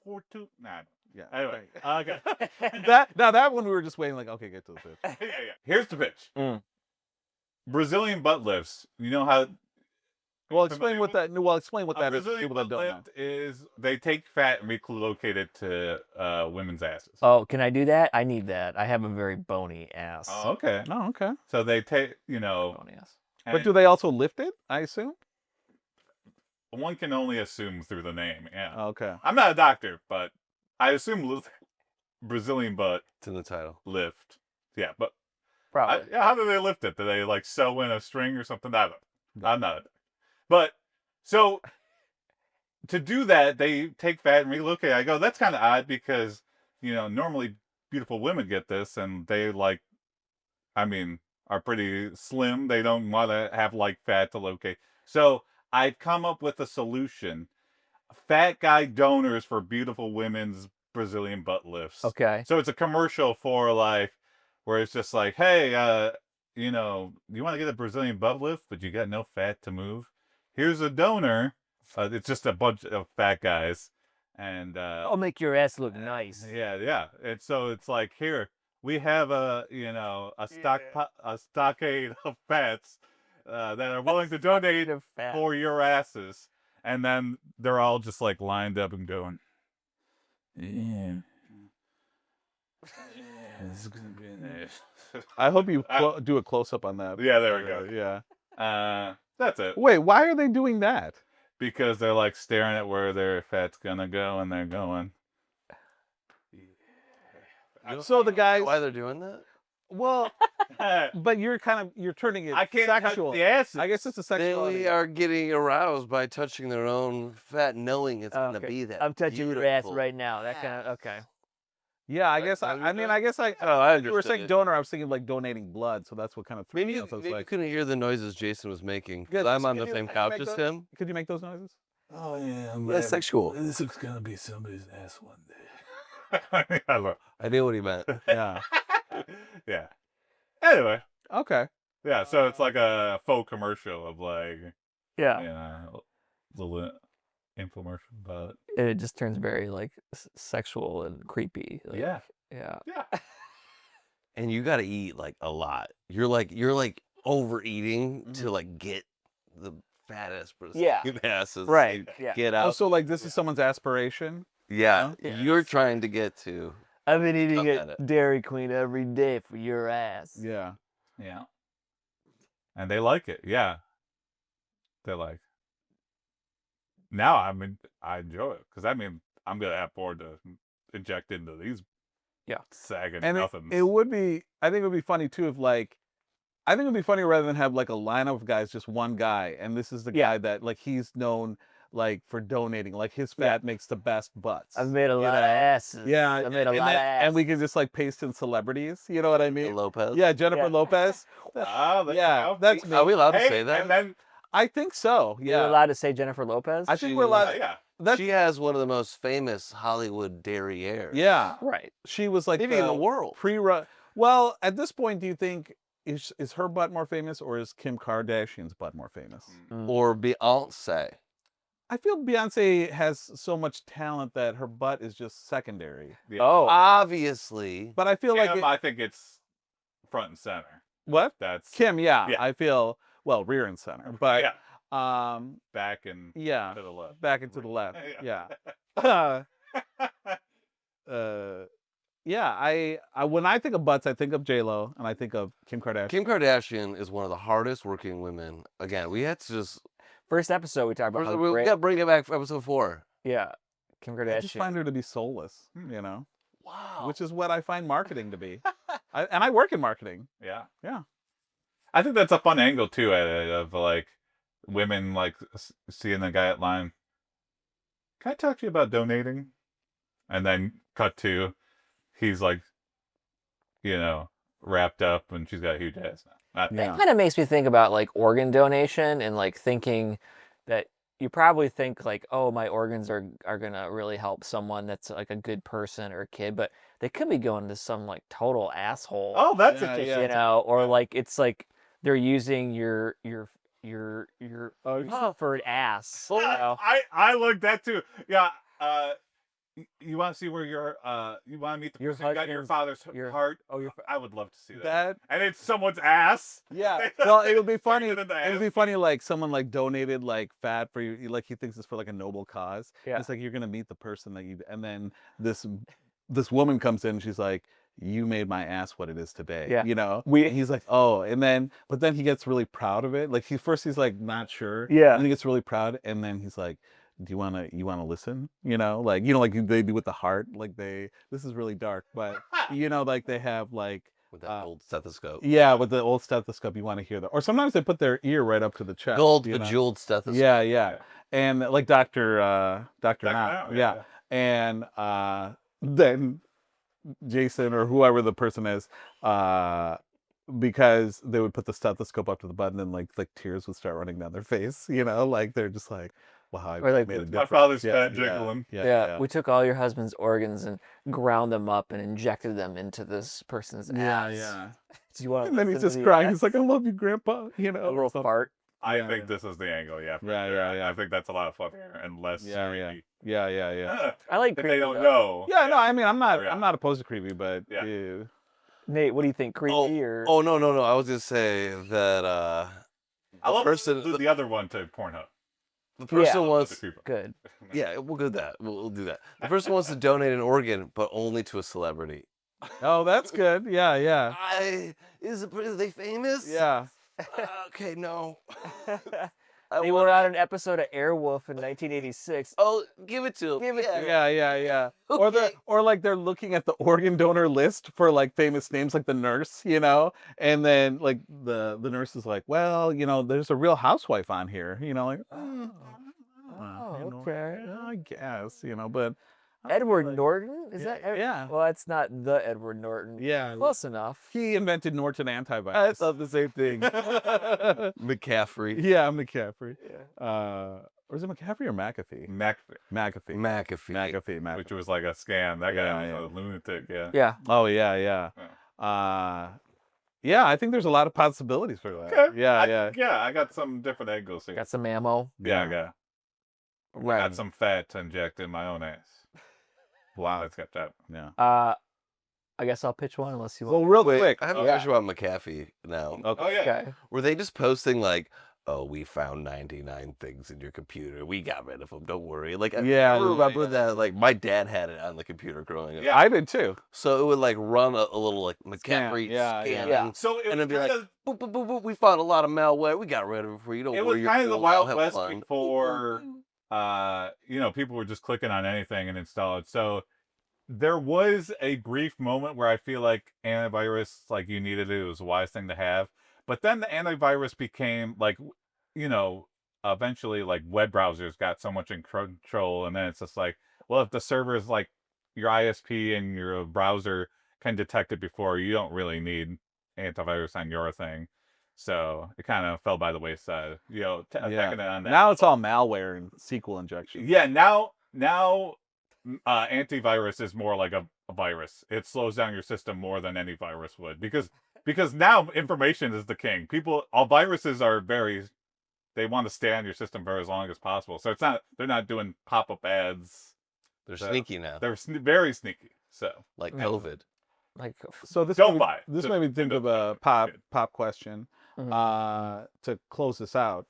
for two. Nah. Yeah. Anyway, okay. That one we were just waiting. Like, okay, get to the pitch. yeah. Here's the pitch. Mm. Brazilian butt lifts. You know how? Well, explain what that. Well, explain what A that is. to Brazilian People that butt don't know. lift is they take fat and relocate it to women's asses. Oh, can I do that? I need that. I have a very bony ass. Oh, okay. Oh, okay. So they take, Bony ass. But do they also lift it? I assume. one can only assume through the name. Yeah. Okay. I'm not a doctor, but I assume Brazilian butt It's in the title. lift. Yeah, but Probably. how do they lift it? Do they like sew in a string or something? I don't know. I'm not a doctor. But so to do that, they take fat and relocate it. I go, that's kind of odd because, normally beautiful women get this and they are pretty slim. They don't want to have like fat to locate. So I've come up with a solution. Fat guy donors for beautiful women's Brazilian butt lifts. Okay. So it's a commercial for like, where it's just like, hey, you want to get a Brazilian butt lift, but you got no fat to move? Here's a donor. It's just a bunch of fat guys. And I'll make your ass look nice. yeah. And so it's like, here, we have a stockade of fats that are willing to donate Of fat. for your asses. And then they're all just like lined up and going, yeah. This is gonna be nice. I hope you do a close up on that. Yeah, there we go. Yeah. That's it. Wait, why are they doing that? Because they're like staring at where their fat's gonna go, and they're going. So the guys. Why they're doing that? Well, I but you're turning it can't sexual. touch the asses. I guess it's a sexual. They are getting aroused by touching their own fat, knowing it's gonna Okay. be that. I'm touching your ass beautiful right now. That kind of okay. Yeah, I guess. Have you I mean, done- I guess I. Oh, I You were understood saying it. donor. I was thinking like donating blood, so that's what kind of threw Maybe me you, off. I was maybe you like, couldn't hear the noises Jason was making. 'Cause Yeah, I'm on can the you- same can you couch make as those- him. could you make those noises? Oh yeah, That's sexual. This is gonna be somebody's ass one day. I love. I knew what he meant. Yeah. Yeah. Anyway, Okay. yeah. So it's like a faux commercial of like, Yeah. little infomercial about. And it just turns very like sexual and creepy. Like, Yeah. Yeah. And you got to eat like a lot. You're like overeating to like get the fattest Yeah. asses. Right. to Yeah. Get out. Also, like this is someone's aspiration. yeah, Yeah. you're trying to get to. I've been eating Stuff at at it. Dairy Queen every day for your ass. Yeah. Yeah. And they like it. Yeah. They're like. Now I enjoy it because I'm gonna have more to inject into these. Yeah. Sagging And nothings. it would be. I think it would be funny too if like. I think it would be funny rather than have like a lineup of guys, just one guy, and this is the Yeah. guy that like he's known like for donating. Like his fat makes the best butts. I've made a you lot of know? asses. Yeah, I made a and lot of then- asses. and we can just like paste in celebrities. You know what I mean? Lopez. Yeah, Jennifer Yeah. Lopez. Ah, there you Yeah, go. that's me. Are we allowed to Hey, say that? And then I think so. You're Yeah, allowed to say Jennifer Lopez? I think we're allowed. yeah. That's She has one of the most famous Hollywood derrieres. yeah. Right. She was like Maybe in the world. pre-run. Well, at this point, do you think is her butt more famous or is Kim Kardashian's butt more famous? Or Beyonce. I feel Beyonce has so much talent that her butt is just secondary. Yeah. Oh. Obviously. But I feel like Kim, I think it's front and center. what That's Kim? Yeah, Yeah. I feel rear and center, but yeah, back back and yeah, to the left. back and to the left. Yeah. Yeah. Yeah, I when I think of butts, I think of J-Lo and I think of Kim Kardashian. Kim Kardashian is one of the hardest working women. Again, we had to just First episode we talked about how we great. got to bring it back for episode 4. Yeah. Kim I just Kardashian. find her to be soulless, you know. Wow. which is what I find marketing to be. And I work in marketing. Yeah. Yeah. I think that's a fun angle too, of like women like seeing the guy at line. Can I talk to you about donating? And then cut to, he's like, wrapped up, and she's got a huge ass now. Yeah. It kind of makes me think about like organ donation and like thinking that you probably think like, oh, my organs are gonna really help someone that's like a good person or a kid, but they could be going to some like total asshole. Oh, that's Yeah, interesting. yeah. Or like it's like they're using your Oh, covered ass. You know? I looked that too. Yeah. You want to see where you want to meet the Your person who got your husband's- father's your- heart? oh, your I would love to see that. that And it's someone's ass. Yeah. Well, it would be Turned funny. it into It would be ass. funny, like someone like donated like fat for you, like he thinks it's for like a noble cause. Yeah. It's like you're gonna meet the person that you, and then this woman comes in, and she's like, "You made my ass what it is today." Yeah. And he's like, "Oh," but then he gets really proud of it. Like he's like not sure. Yeah. And he gets really proud, and then he's like, "Do you wanna listen?" Like like they do with the heart. Like this is really dark, but like they have like. With that old stethoscope. Yeah, with the old stethoscope, you want to hear that. Or sometimes they put their ear right up to the chest. Gold you know? bejeweled stethoscope. Yeah. And like Dr. Knott. Now, Yeah. And then Jason or whoever the person is, because they would put the stethoscope up to the button and like tears would start running down their face, like they're just like, wow, I Or, like, made a My difference. father's Yeah, fat yeah, jiggling. Yeah. We took all your husband's organs and ground them up and injected them into this person's ass. Yeah. Do you want? And then he's just crying. He's like, I love you, Grandpa. a little something. fart. I Yeah, think this is the angle, yeah. Yeah. I think that's a lot of funnier and less Yeah. creepy. Yeah. I like. If they creepy, don't though. know. Yeah, no, I mean, I'm Yeah. not opposed to creepy, but Yeah. ew. Nate, what do you think? Creepy or? Oh no. I was gonna say that I love person- the other one to Pornhub. the person Yeah. wants. Good. Yeah, we'll do that. We'll do that. The person wants to donate an organ, but only to a celebrity. Oh, that's good. Yeah. Is they famous? Yeah. Okay, no. They were on an episode of Airwolf in 1986. Oh, give it to him. Give it to him. Yeah. Okay. Or like they're looking at the organ donor list for like famous names, like the nurse, and then like the nurse is like, well, there's a Real Housewife on here, like, Okay. I guess, but I Edward like- Norton? Is Yeah, that? yeah. Well, that's not the Edward Norton. Yeah, Close enough. he invented Norton antivirus. I thought the same thing. McCaffrey. Yeah, McCaffrey. Yeah. Or is it McCaffrey or McAfee? McAfee, McAfee. which was like a scam. That guy Yeah, was a lunatic, yeah. Yeah. Oh yeah. Yeah, I think there's a lot of possibilities for that. Okay. Yeah. I got some different angles here. Got some ammo. Yeah, I got Right. some fat to inject in my own ass. Wow, let's get that. Yeah. I guess I'll pitch one unless you want. Well, real Wait, quick. I have a Yeah. question about McAfee now. Okay. Oh yeah. Okay. Were they just posting like, "Oh, we found 99 things in your computer. We got rid of them. Don't worry." Like, Yeah, I remember yeah. that. Like, my dad had it on the computer growing up. Yeah. I did too. So it would like run a little like McCaffrey Yeah, scanning, yeah. So it and was it'd be like, kind of, boop, boop, boop, boop. We found a lot of malware. We got rid of it for you. Don't it worry. was you're kind of the cool. I'll Wild have West fun." before people were just clicking on anything and install it. So there was a brief moment where I feel like antivirus, like you needed it, was a wise thing to have. But then the antivirus became like, eventually like web browsers got so much in control, and then it's just like, well, if the servers like your ISP and your browser can detect it before, you don't really need antivirus on your thing. So it kind of fell by the wayside, attacking it on that. Now it's all malware and SQL injection. Yeah, now antivirus is more like a virus. It slows down your system more than any virus would because now information is the king. All viruses are they want to stay on your system for as long as possible. So they're not doing pop-up ads. They're So- sneaky now, They're very sneaky. So like Yeah. COVID. Like. So this Don't made, buy it. This Just- made me think don't of buy a it. pop question. Mhm. To close this out,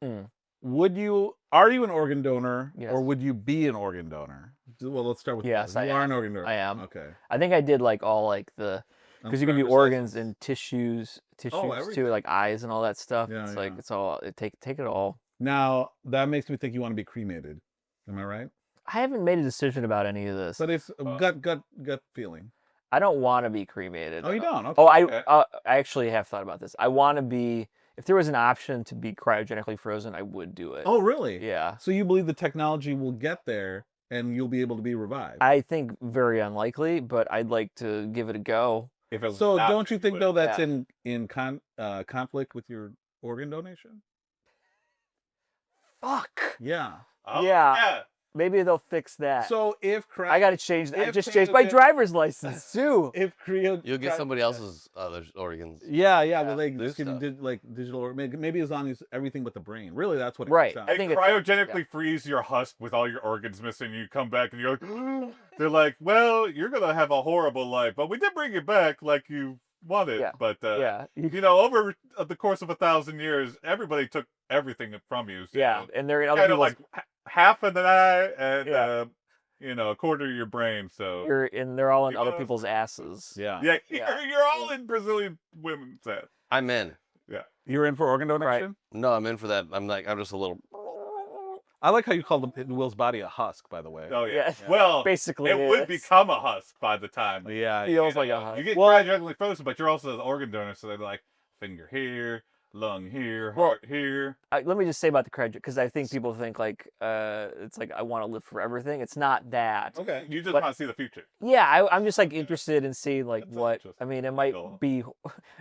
Mm. are you an organ donor, Yes. or would you be an organ donor? Well, let's start with Yes, you. I You are am. an organ donor. I am. Okay. I think I did like all like because you can do organs and tissues too, everything. like eyes and all that stuff. Yeah, It's like yeah. it's all take it all. Now that makes me think you want to be cremated. Am I right? I haven't made a decision about any of this. But it's gut feeling. I don't want to be cremated. Oh, you don't? Okay. Oh, Okay. I actually have thought about this. I want to be. If there was an option to be cryogenically frozen, I would do it. Oh, really? Yeah. So you believe the technology will get there and you'll be able to be revived? I think very unlikely, but I'd like to give it a go. If it was So an option, don't you think would. though that's Yeah. in conflict with your organ donation? Fuck. Yeah. Oh, Yeah. Maybe they'll fix that. So if I got to change that. I if just changed my cryogen- driver's license too. if You'll get somebody else's other organs. Yeah. Well, they do just give you stuff. like digital, or maybe as long as everything but the brain. Really, that's what it Right. comes I down think They it's- cryogenically freeze your husk with all your organs missing. You come back and you're like, they're like, well, you're gonna have a horrible life, but we did bring you back like you wanted. Yeah. But Yeah. you know, over the course of 1,000 years, everybody took everything from you. So Yeah. And they're in other kind of people's. like half of an eye and Yeah. you know, a quarter of your brain. So They're all in You other know- people's asses. Yeah. yeah, Yeah. you're all in Brazilian women's ass. I'm in. You're in for organ donation. No, I'm in for that. I'm just a little. I like how you call Will's body a husk, by the way. Oh yeah. Yeah. Well, Basically, it would become a husk by the time. Yeah. Feels You like know, a husk. You get Well- cryogenically frozen, but you're also an organ donor, so they're like finger here, lung here, heart here. Let me just say about the credit, because I think people think like it's like I want to live forever thing. It's not that. Okay. You just But- want to see the future. Yeah, I'm just like interested in seeing like That's what. interesting. I mean, it might Cool. be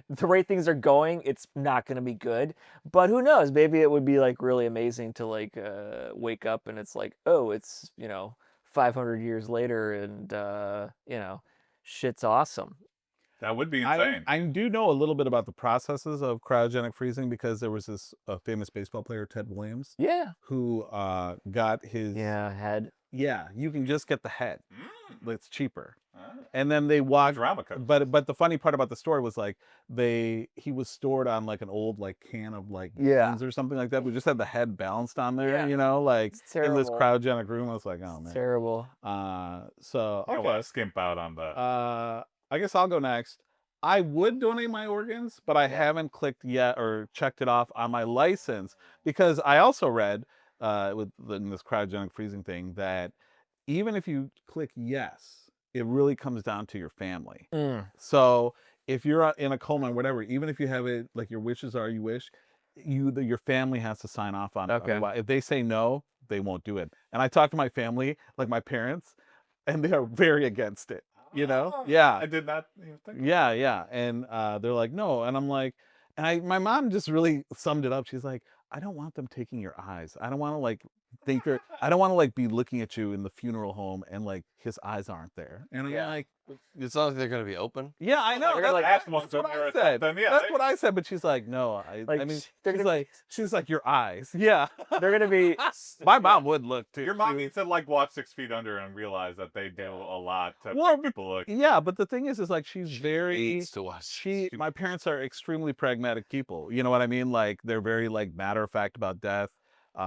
the way things are going. It's not going to be good, but who knows? Maybe it would be like really amazing to like wake up and it's like, oh, it's 500 years later and shit's awesome. That would be insane. I do know a little bit about the processes of cryogenic freezing because there was this famous baseball player, Ted Williams, Yeah. who got his. Head. Yeah, you can just get the head. Mm. It's cheaper. Ah, And then they walked. drama comes. But the funny part about the story was like he was stored on like an old like can of like Yeah. beans or something like that. We just had the head balanced on there, Yeah. like It's in this terrible. cryogenic room. I was like, oh man. Terrible. So I don't okay. want to skimp out on the. I guess I'll go next. I would donate my organs, but I haven't clicked yet or checked it off on my license because I also read in this cryogenic freezing thing that even if you click yes, it really comes down to your family. Mm. So if you're in a coma or whatever, even if you have it like your wishes are you wish, your family has to sign off on it. Okay. Otherwise, if they say no, they won't do it. And I talked to my family, like my parents, and they are very against it. Oh, Yeah. I did not even think. Yeah. And they're like, no. And I'm like, my mom just really summed it up. She's like, I don't want them taking your eyes. I don't want to like I don't want to like be looking at you in the funeral home and like his eyes aren't there. And I'm Yeah. like, It's not like they're gonna be open. yeah, I know. You're gonna, like, ask them what's that's what in there I or said. something, yeah, That's they- what I said. But she's like, no. Like, I mean, they're gonna she's like your eyes. Yeah. they're gonna be. My mom would look too. Your She mom would- needs to like watch 6 Feet Under and realize that they do a lot to Well, make people look. Yeah, but the thing is like she's very. Needs to watch. My parents are extremely pragmatic people. You know what I mean? Like they're very like matter of fact about death.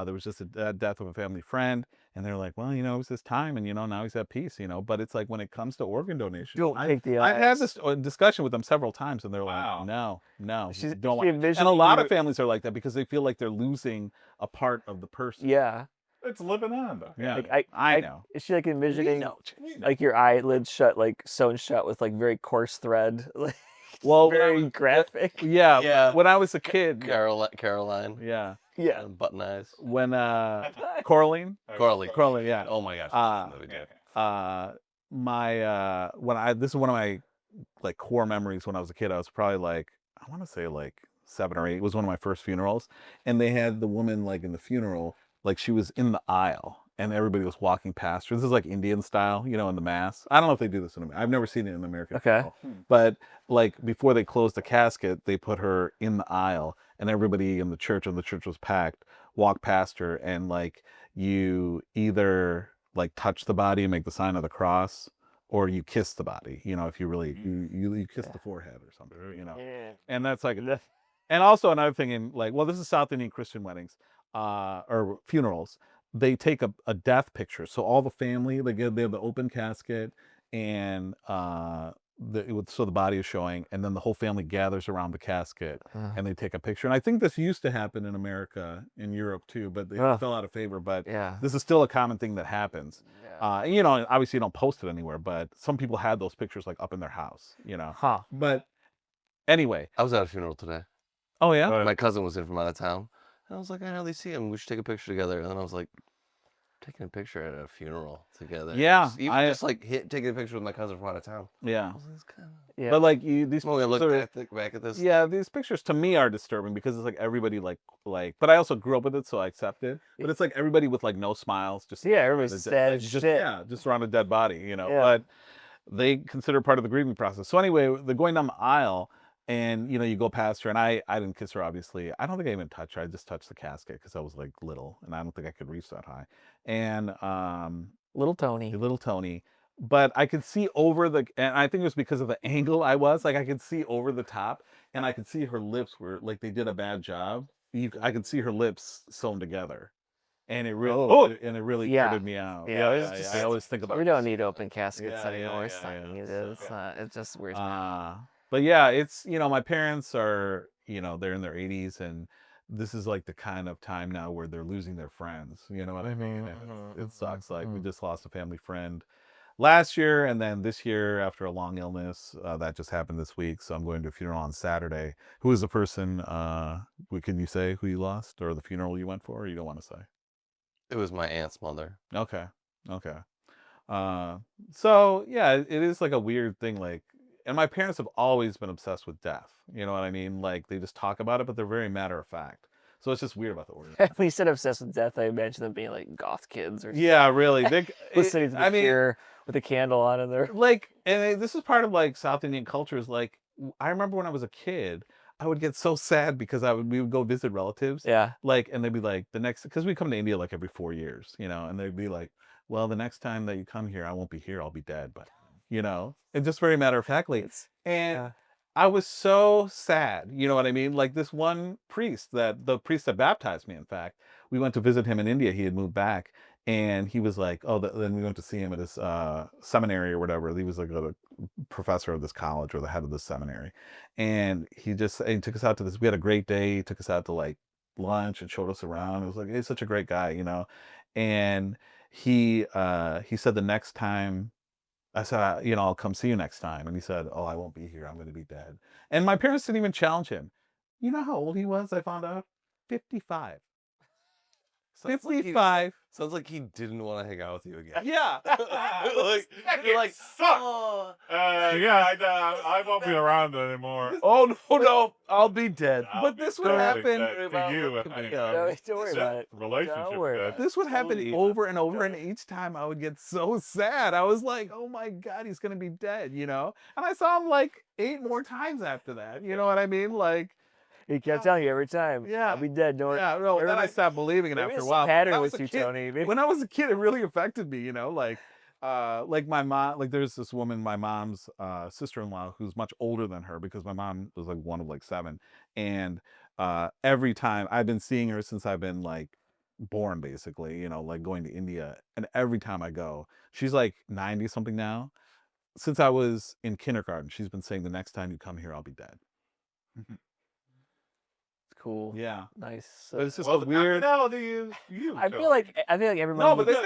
There was just a death of a family friend, and they're like, well, it was his time, and now he's at peace. But it's like when it comes to organ donation, Don't take the I've had eyes. this discussion with them several times, and they're Wow. like, no, She's- don't she want. And a envisioned lot you- of families are like that because they feel like they're losing a part of the person. Yeah. It's living on though. Yeah. Like I know. Is she like envisioning know. like your eyelids shut, like sewn shut with like very coarse thread, like Well, very graphic? Yeah, Yeah. when I was a kid. Caroline. Yeah. Yeah. Button eyes. When Coraline. Coraline. Yeah. Oh my gosh. Uh, movie, dude. This is one of my like core memories when I was a kid. I was probably like, I want to say like 7 or 8. It was one of my first funerals, and they had the woman like in the funeral, like she was in the aisle and everybody was walking past her. This is like Indian style, in the mass. I don't know if they do this in America. I've never seen it in American Okay. funeral. But like before they closed the casket, they put her in the aisle, and everybody in the church, and the church was packed, walked past her, and like you either like touch the body and make the sign of the cross, or you kiss the body. If you really you kiss the forehead or something. And that's like, and also another thing in like, well, this is South Indian Christian weddings, or funerals. They take a death picture. So all the family, they have the open casket, and so the body is showing, and then the whole family gathers around the casket and they take a picture. And I think this used to happen in America, in Europe too, but it fell out of favor. But Yeah. this is still a common thing that happens. And, you know, obviously you don't post it anywhere, but some people had those pictures like up in their house, you know. Huh. But anyway. I was at a funeral today. Oh yeah. My cousin was in from out of town. And I was like, I hardly see him. We should take a picture together. And then I was like, taking a picture at a funeral together. Yeah, Even just like taking a picture with my cousin from out of town. Yeah. I was like, it's kinda... Yeah. But like these When we look pictures back at this. yeah, these pictures to me are disturbing because it's like everybody like but I also grew up with it, so I accept it. But it's like everybody with like no smiles, just Yeah, everybody's sad as just shit. yeah, just around a dead body, you know. Yeah. But they consider part of the grieving process. So anyway, they're going down the aisle, and you know, you go past her, and I didn't kiss her, obviously. I don't think I even touched her. I just touched the casket because I was like little, and I don't think I could reach that high. And Little Tony. little Tony. But I could see over and I think it was because of the angle I was, like I could see over the top, and I could see her lips were like they did a bad job. I could see her lips sewn together, and it really, Yeah. weirded me out. Yeah, I always think about we don't need open caskets Yeah, yeah, anymore. yeah, It's not yeah, needed. It's not. It just weirds me out. But yeah, it's, you know, my parents are, you know, they're in their 80s, and this is like the kind of time now where they're losing their friends. You know what I mean? And it sucks. Like we just lost a family friend last year, and then this year after a long illness that just happened this week. So I'm going to a funeral on Saturday. Who is the person? Can you say who you lost or the funeral you went for? Or you don't want to say? It was my aunt's mother. Okay. So yeah, it is like a weird thing. Like, and my parents have always been obsessed with death. You know what I mean? Like they just talk about it, but they're very matter of fact. So it's just weird about the order. When you said obsessed with death, I imagine them being like goth kids or Yeah, really. listening to the Cure with a candle on in there. Like, and this is part of like South Indian culture. Is like, I remember when I was a kid, I would get so sad because we would go visit relatives. Yeah. Like, and they'd be like, because we come to India like every 4 years, you know, and they'd be like, well, the next time that you come here, I won't be here. I'll be dead. But, you know, and just very matter of factly. And I was so sad. You know what I mean? Like this one priest, the priest that baptized me, in fact, we went to visit him in India. He had moved back. And he was like, then we went to see him at his seminary or whatever. He was like a professor of this college or the head of this seminary. And he took us out to this. We had a great day. He took us out to like lunch and showed us around. It was like, he's such a great guy, you know. And he said the next time, I said, you know, I'll come see you next time. And he said, oh, I won't be here. I'm going to be dead. And my parents didn't even challenge him. You know how old he was, I found out? 55. 55. Sounds like he didn't want to hang out with you again. Yeah. You're like, suck. I won't be around anymore. Oh, no, I'll be dead. But this would happen. To you. Don't worry about it. Relationship. Don't worry about it. This would happen over and over, and each time I would get so sad. I was like, oh my God, he's going to be dead, you know? And I saw him like 8 more times after that. You know what I mean? Like, He kept telling you every time. Yeah. I'll be dead. Don't worry. yeah, no, then I stopped believing it Maybe after a it's while. pattern When I was with a you, kid- Tony. Maybe- When I was a kid, it really affected me, you know? Like my mom, like there's this woman, my mom's sister-in-law, who's much older than her because my mom was like one of like 7. And every time I've been seeing her since I've been like born, basically, you know, like going to India. And every time I go, she's like 90 something now. Since I was in kindergarten, she's been saying the next time you come here, I'll be dead. Cool. Yeah. Nice. But it's just Well, a weird. you. I feel like everybody. No, but this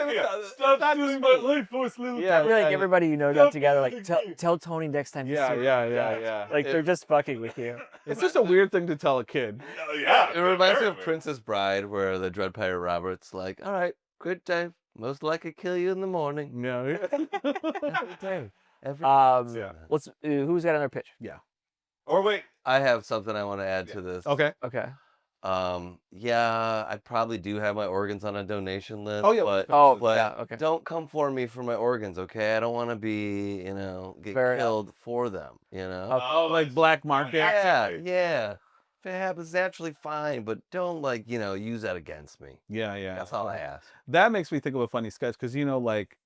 Stop doing my life force, little. Yeah, I feel like everybody you know got together. Like tell Tony next time. you see him. yeah. Like they're just fucking with you. It's just a weird thing to tell a kid. Yeah. It reminds me of very Princess Bride, where the Dread Pirate Robert's like, all right, good day. Most likely kill you in the morning. Yeah. Every day. Yeah. Let's. Who's got another pitch? Or wait. I have something I want to add to this. Okay. Okay. Yeah, I probably do have my organs on a donation list. Oh, yeah. But, Oh, but yeah. Okay. don't come for me for my organs, okay? I don't want to be, get Fair enough. killed for them, Oh, like black market. Yeah. If it happens naturally, fine, but don't use that against me. Yeah. That's all I ask. That makes me think of a funny sketch because like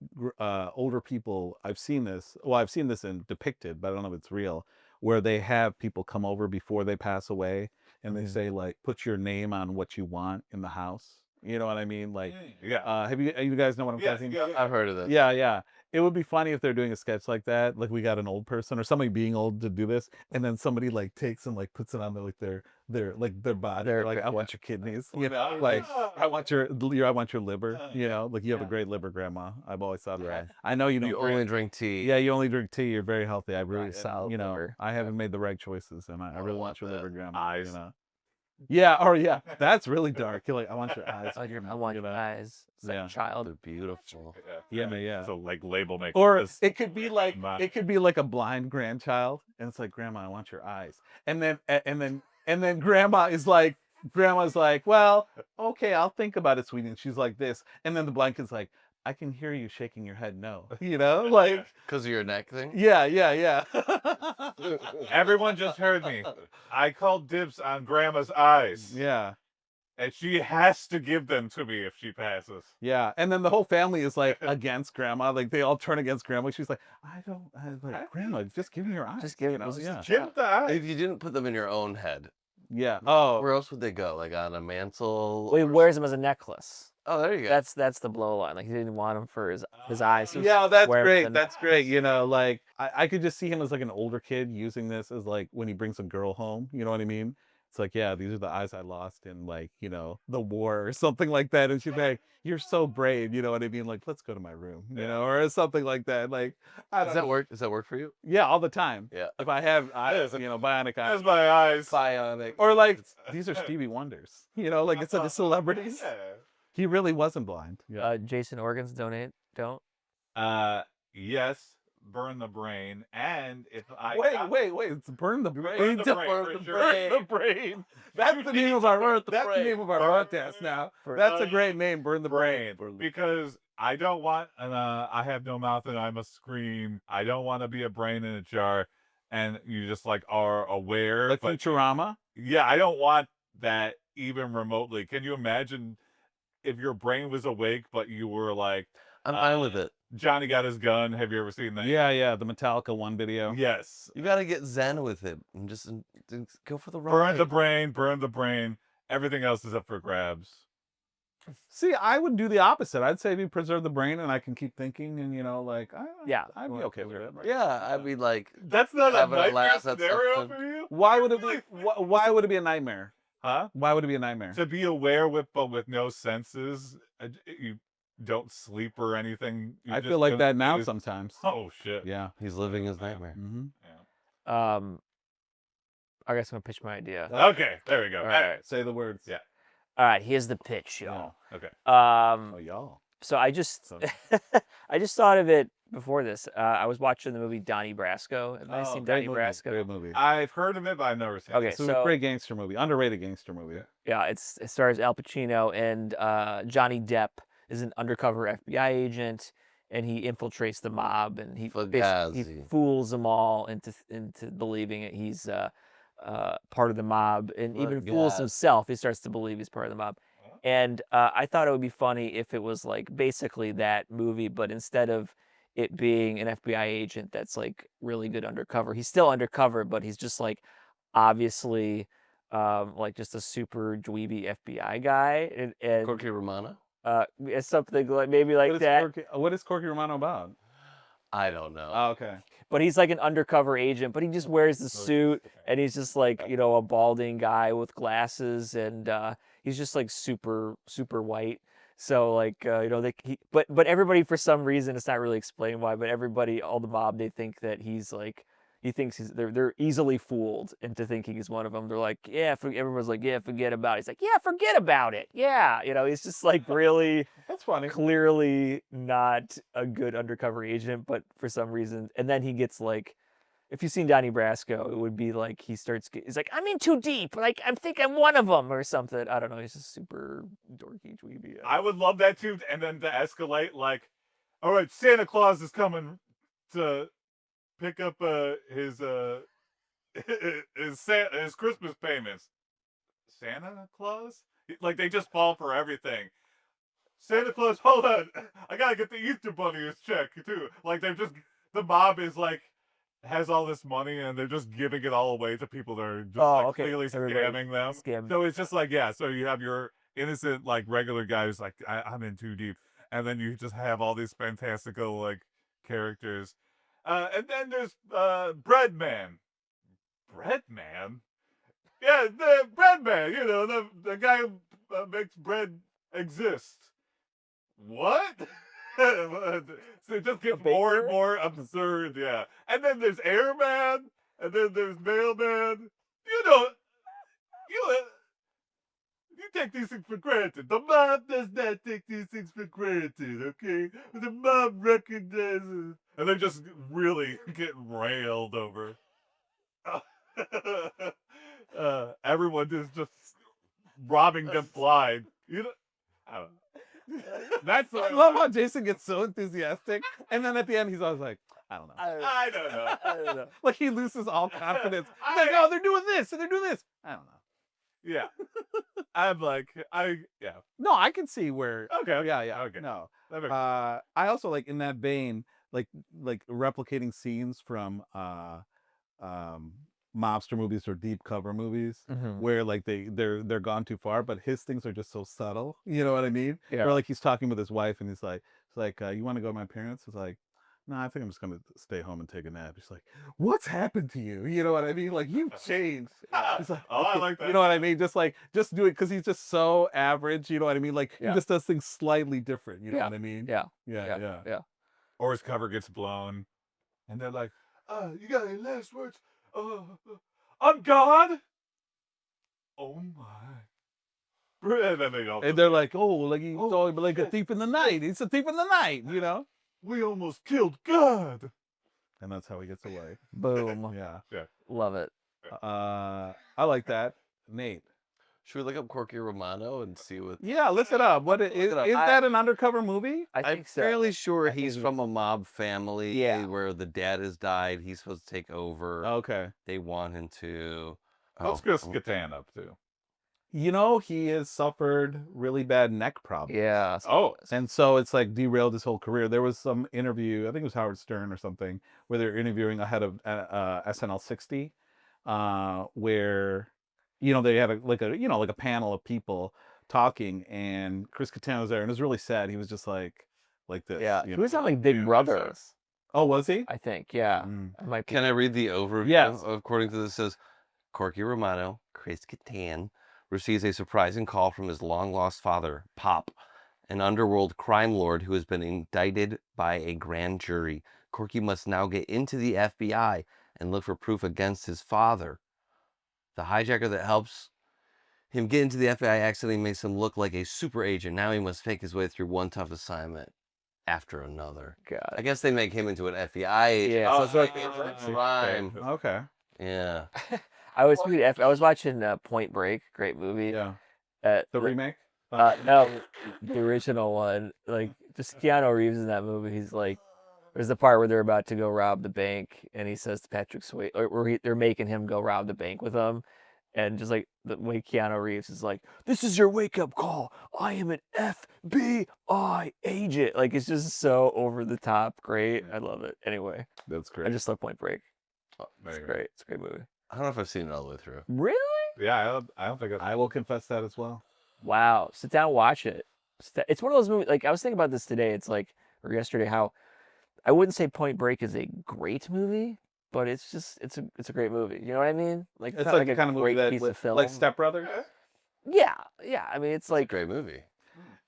older people. I've seen this. Well, I've seen this depicted, but I don't know if it's real. Where they have people come over before they pass away, and they say like, "Put your name on what you want in the house." You know what I mean? Like, Yeah. have you guys know what I'm talking? Yeah. I've heard of this. Yeah. It would be funny if they're doing a sketch like that, like we got an old person or somebody being old to do this, and then somebody like takes and like puts it on their body. They're like, I want your kidneys, you know, like I want your liver, you know, like you have a great liver, Grandma. I've always thought of that. I know you don't You only drink tea. Yeah, you only drink tea. You're very healthy. I really, solid you know, liver. I haven't made the right choices, and I really want your liver, Grandma. Eyes. You know. Yeah, or yeah, that's really dark. You're like, I want your eyes. I you want know? your eyes. It's like Yeah. a child. They're beautiful. Yeah. So like label making. Or this- it could be like Ma- it could be like a blind grandchild, and it's like, Grandma, I want your eyes, and then Grandma's like, well, okay, I'll think about it, sweetie. And she's like this, and then the blind kid's like, I can hear you shaking your head no, you know, like Because of your neck thing? yeah. Everyone just heard me. I called dibs on Grandma's eyes. Yeah. And she has to give them to me if she passes. Yeah, and then the whole family is like against Grandma. Like they all turn against Grandma. She's like, I like Grandma. Just give me your eyes. Just give you it- know? let's just Yeah, Give the eyes. If you didn't put them in your own head, yeah. Oh, where else would they go? Like on a mantle? Well, he or wears them as a necklace. Oh, there you go. That's the blow line. Like he didn't want them for his eyes. He was yeah. That's wearing great. them- That's great. You know, like I could just see him as like an older kid using this as like when he brings a girl home. You know what I mean? It's like, yeah, these are the eyes I lost in like, you know, the war or something like that. And she's like, you're so brave. You know what I mean? Like, let's go to my room, you know, or something like that. Like, I don't Does that know. work? Does that work for you? Yeah, all the time. Yeah. If I have, Yes. you know, bionic eyes. There's my eyes. Bionic. Or like, these are Stevie Wonders. You know, like it's like a celebrities. Yeah. He really wasn't blind. Yeah. Jason organs don't. Yes, burn the brain. And if I Wait. It's burn the brain. Burn the to brain, burn for the sure. brain. The brain. That's the name of our podcast now. That's a great name. Burn the brain. because I don't want I have no mouth and I must scream. I don't want to be a brain in a jar, and you just like are aware. Like but Futurama. yeah, I don't want that even remotely. Can you imagine if your brain was awake but you were like I'm fine with it. Johnny got his gun? Have you ever seen that? Yeah. The Metallica one video. Yes. You got to get zen with it and just go for the ride. Burn the brain. Everything else is up for grabs. See, I would do the opposite. I'd say we preserve the brain and I can keep thinking and, you know, like, Yeah. I'd be okay with it. Yeah, I'd be like, That's not a Having a nightmare laugh at scenario something. for you? Why would it be? Why would it be a nightmare? Huh? Why would it be a nightmare? To be aware but with no senses. You don't sleep or anything. You I just feel like don't- that now you- sometimes. Oh shit. Yeah. he's living his nightmare. Mm-hmm. I guess I'm gonna pitch my idea. Okay, there we go. All All right. right. Say the words. Yeah. All right, here's the pitch, y'all. Okay. Oh, y'all. So I just So- I just thought of it before this. I was watching the movie Donnie Brasco. Have you guys seen Donnie Brasco? Great movie. I've heard of it, but I've never seen Okay, it. It's a great gangster movie. Underrated gangster movie. Yeah, it stars Al Pacino and Johnny Depp is an undercover FBI agent, and he infiltrates the mob, and he Fugazi. fools them all into believing it. He's part of the mob, and even fools Fugazi. himself. He starts to believe he's part of the mob. And I thought it would be funny if it was like basically that movie, but instead of it being an FBI agent that's like really good undercover, he's still undercover, but he's just like obviously like just a super dweeby FBI guy, and Corky Romano? it's something like maybe like that. What is Corky Romano about? I don't know. Oh, okay. But he's like an undercover agent, but he just wears the suit, and he's just like, you know, a balding guy with glasses, and he's just like super white. So like, you know, but everybody, for some reason, it's not really explained why, but everybody, all the mob, they think that he's like, he thinks they're easily fooled into thinking he's one of them. They're like, yeah, everyone's like, yeah, forget about it. He's like, yeah, forget about it. Yeah, you know, he's just like really That's funny. clearly not a good undercover agent, but for some reason, and then he gets like, if you've seen Donnie Brasco, it would be like he's like, I'm in too deep, like I think I'm one of them or something. I don't know. He's just super dorky, dweeby. I would love that too, and then to escalate like, all right, Santa Claus is coming to pick up his Christmas payments. Santa Claus? Like they just fall for everything. Santa Claus, hold on, I gotta get the Easter Bunny's check too. Like the mob is like has all this money and they're just giving it all away to people that are just clearly scamming them. So it's just like, yeah, so you have your innocent like regular guy who's like, I'm in too deep, and then you just have all these fantastical like and then there's Bread Man. Bread Man? Yeah, the Bread Man. You know, the guy who makes bread exist. What? So it just gets more and more absurd. Yeah, and then there's Airman, and then there's Mailman. You know, you take these things for granted. The mob does not take these things for granted, okay? The mob recognizes. And they just really get railed over. Everyone is just robbing them blind. You know, I don't know. That's I love how Jason gets so enthusiastic, and then at the end he's always like, I don't know. I don't know. I don't know. Like he loses all confidence. He's like, oh, they're doing this and they're doing this. I don't know. Yeah. I'm like, yeah. No, I can see where. Okay. Yeah. Okay. No. That makes I also like in that vein, like replicating scenes from mobster movies or deep cover movies Mhm. where like they're gone too far, but his things are just so subtle. You know what I mean? Yeah. Where like he's talking with his wife and he's like, you want to go to my parents? It's like, no, I think I'm just gonna stay home and take a nap. He's like, what's happened to you? You know what I mean? Like you've changed. He's like, Oh, I like that. You know what I mean? Just do it because he's just so average. You know what I mean? Like Yeah. he just does things slightly different. You know Yeah. what I mean? Yeah. Yeah. Or his cover gets blown. And they're like, you got any last words? I'm God. Oh my. And then they all And they're like, oh, like he's always like a thief in the night. He's a thief in the night, you know? we almost killed God. And that's how he gets away. Boom. Yeah. Love it. I like that. Nate. Should we look up Corky Romano and see what? Yeah, look it up. What is it up. that an undercover movie? I I'm think so. fairly sure I think he's he- from a mob family Yeah. where the dad has died. He's supposed to take over. Okay. They want him to. Let's go Skatan up too. You know, he has suffered really bad neck problems. Yeah. Oh, And so it's like derailed his whole career. There was some interview, I think it was Howard Stern or something, where they're interviewing ahead of SNL 60, where, you know, they had a panel of people talking, and Chris Kattan was there, and it was really sad. He was just like this. Yeah. you He know? was on like Big Yeah, Brother. that's Oh, was he? I think. Yeah. Mm. I might be. Can I read the overview? Yes. According to this, it says Corky Romano, Chris Kattan, receives a surprising call from his long-lost father, Pop, an underworld crime lord who has been indicted by a grand jury. Corky must now get into the FBI and look for proof against his father. The hijacker that helps him get into the FBI accidentally makes him look like a super agent. Now he must fake his way through one tough assignment after another. I God. guess they make him into an FBI agent. Yeah. So it's like right. crime. Okay. Yeah. I was watching Point Break. Great movie. Yeah. The remake? No, the original one. Like, just Keanu Reeves in that movie. He's like, there's the part where they're about to go rob the bank, and he says to Patrick Swayze, they're making him go rob the bank with him, and just like the way Keanu Reeves is like, "This is your wake up call. I am an FBI agent." Like, it's just so over the top. Great. I love it. Anyway, That's I great. just love Point Break. there It's you go. great. It's a great movie. I don't know if I've seen it all the way through. Really? Yeah, I don't think I will confess that as well. Wow. Sit down, watch it. It's one of those movies, like, I was thinking about this today. It's like, or yesterday, how I wouldn't say Point Break is a great movie, but it's just, it's a great movie. You know what I mean? Like, It's not like the a kind of movie great that, piece of film. like Step Brothers? Yeah. I mean, it's like, Great movie.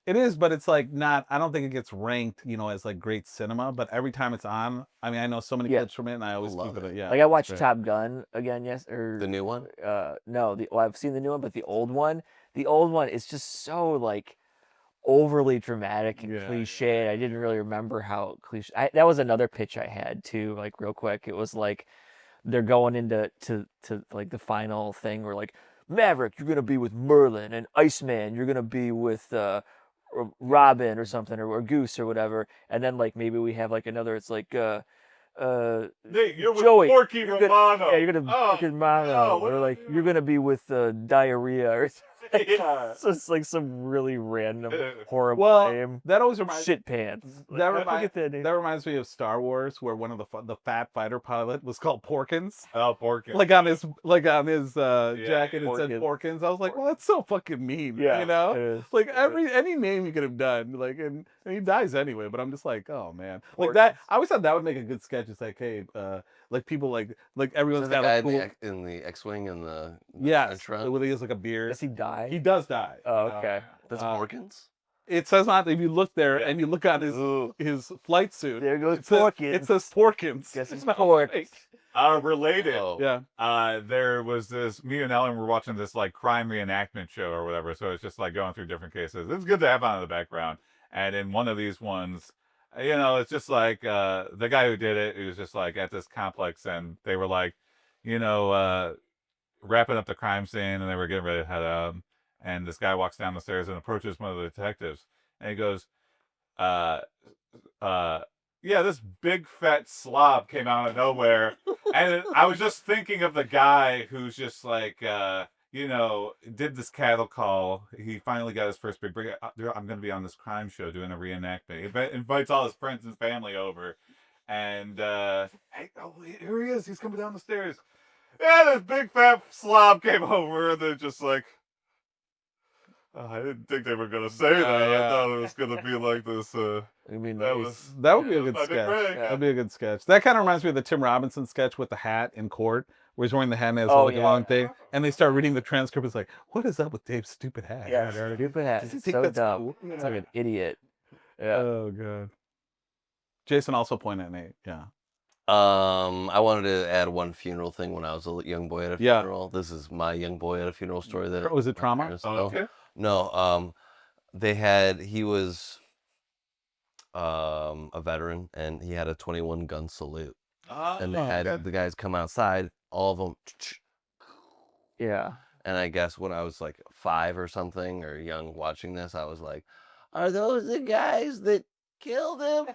It is, but it's like not, I don't think it gets ranked, as like great cinema, but every time it's on, I mean, I know so many Yeah. clips from it and I always love keep it. it. Yeah. like I watched Right. Top Gun again, The new one? no, I've seen the new one, but the old one is just so like overly dramatic and Yeah, cliche. I didn't really remember how cliche. That was another pitch I had too, like real quick. It was like they're going into to like the final thing where like, Maverick, you're gonna be with Merlin, and Iceman, you're gonna be with Robin or something, or Goose or whatever. And then like maybe we have like another. It's like Nate, you're with Joey, Porky you're Romano. yeah, you're gonna Oh, fucking Mono, no, what or are like you you're gonna be with Diarrhea or Yeah. So it's like some really random, horrible Well, name. that always reminds Shit pants. that, Like, I forget that name. that reminds me of Star Wars, where one of the fat fighter pilot was called Porkins. Oh, Porky. Like on his Yeah, jacket, it said Porkins. I was like, well, that's so fucking mean. Yeah, You know, it is. like any name you could have done, like, and he dies anyway. But I'm just like, oh man, like that. I always thought that would make a good sketch. It's like, hey, like people like everyone's Is that got the guy a cool. in the X-wing and the Yes, French run? when he has like a beard. Does he die? He does die. Oh, okay. That's Uh, Porkins. It says on if you look there Yeah. and you look on his flight suit. There goes It says, Porkins. it says Porkins. Guess it's I'm Porkins. like, Related. Oh. yeah. There was this. Me and Ellen were watching this like crime reenactment show or whatever. So it's just like going through different cases. It's good to have on in the background. And in one of these ones, it's just like the guy who did it. He was just like at this complex, and they were like, wrapping up the crime scene, and they were getting ready to head out. And this guy walks down the stairs and approaches one of the detectives, and he goes, yeah, this big fat slob came out of nowhere. And I was just thinking of the guy who's just like, did this cattle call. He finally got his first big break. I'm going to be on this crime show doing a reenactment. He invites all his friends and family over. And, hey, here he is. He's coming down the stairs. Yeah, this big fat slob came over, and they're just like, I didn't think they were going to say that. yeah. I thought it was going to be like this. I mean, That nice. was That would be a good my big sketch. break. That'd be a good sketch. That kind of reminds me of the Tim Robinson sketch with the hat in court, where he's wearing the hat and has Oh, like yeah. a long thing, and they start reading the transcript. It's like, what is up with Dave's stupid hat? Yeah, stupid hat. Does he think So that's dumb. cool? It's like an idiot. Yeah. Oh god. Jason also pointed at Nate. Yeah. I wanted to add one funeral thing when I was a young boy at a Yeah. funeral. This is my young boy at a funeral story. That Was it my trauma? parents Oh, know. okay. No, he was a veteran, and he had a 21 gun salute, and they had the guys come outside, all of them, Yeah. and I guess when I was like 5 or something or young watching this, I was like, are those the guys that killed him?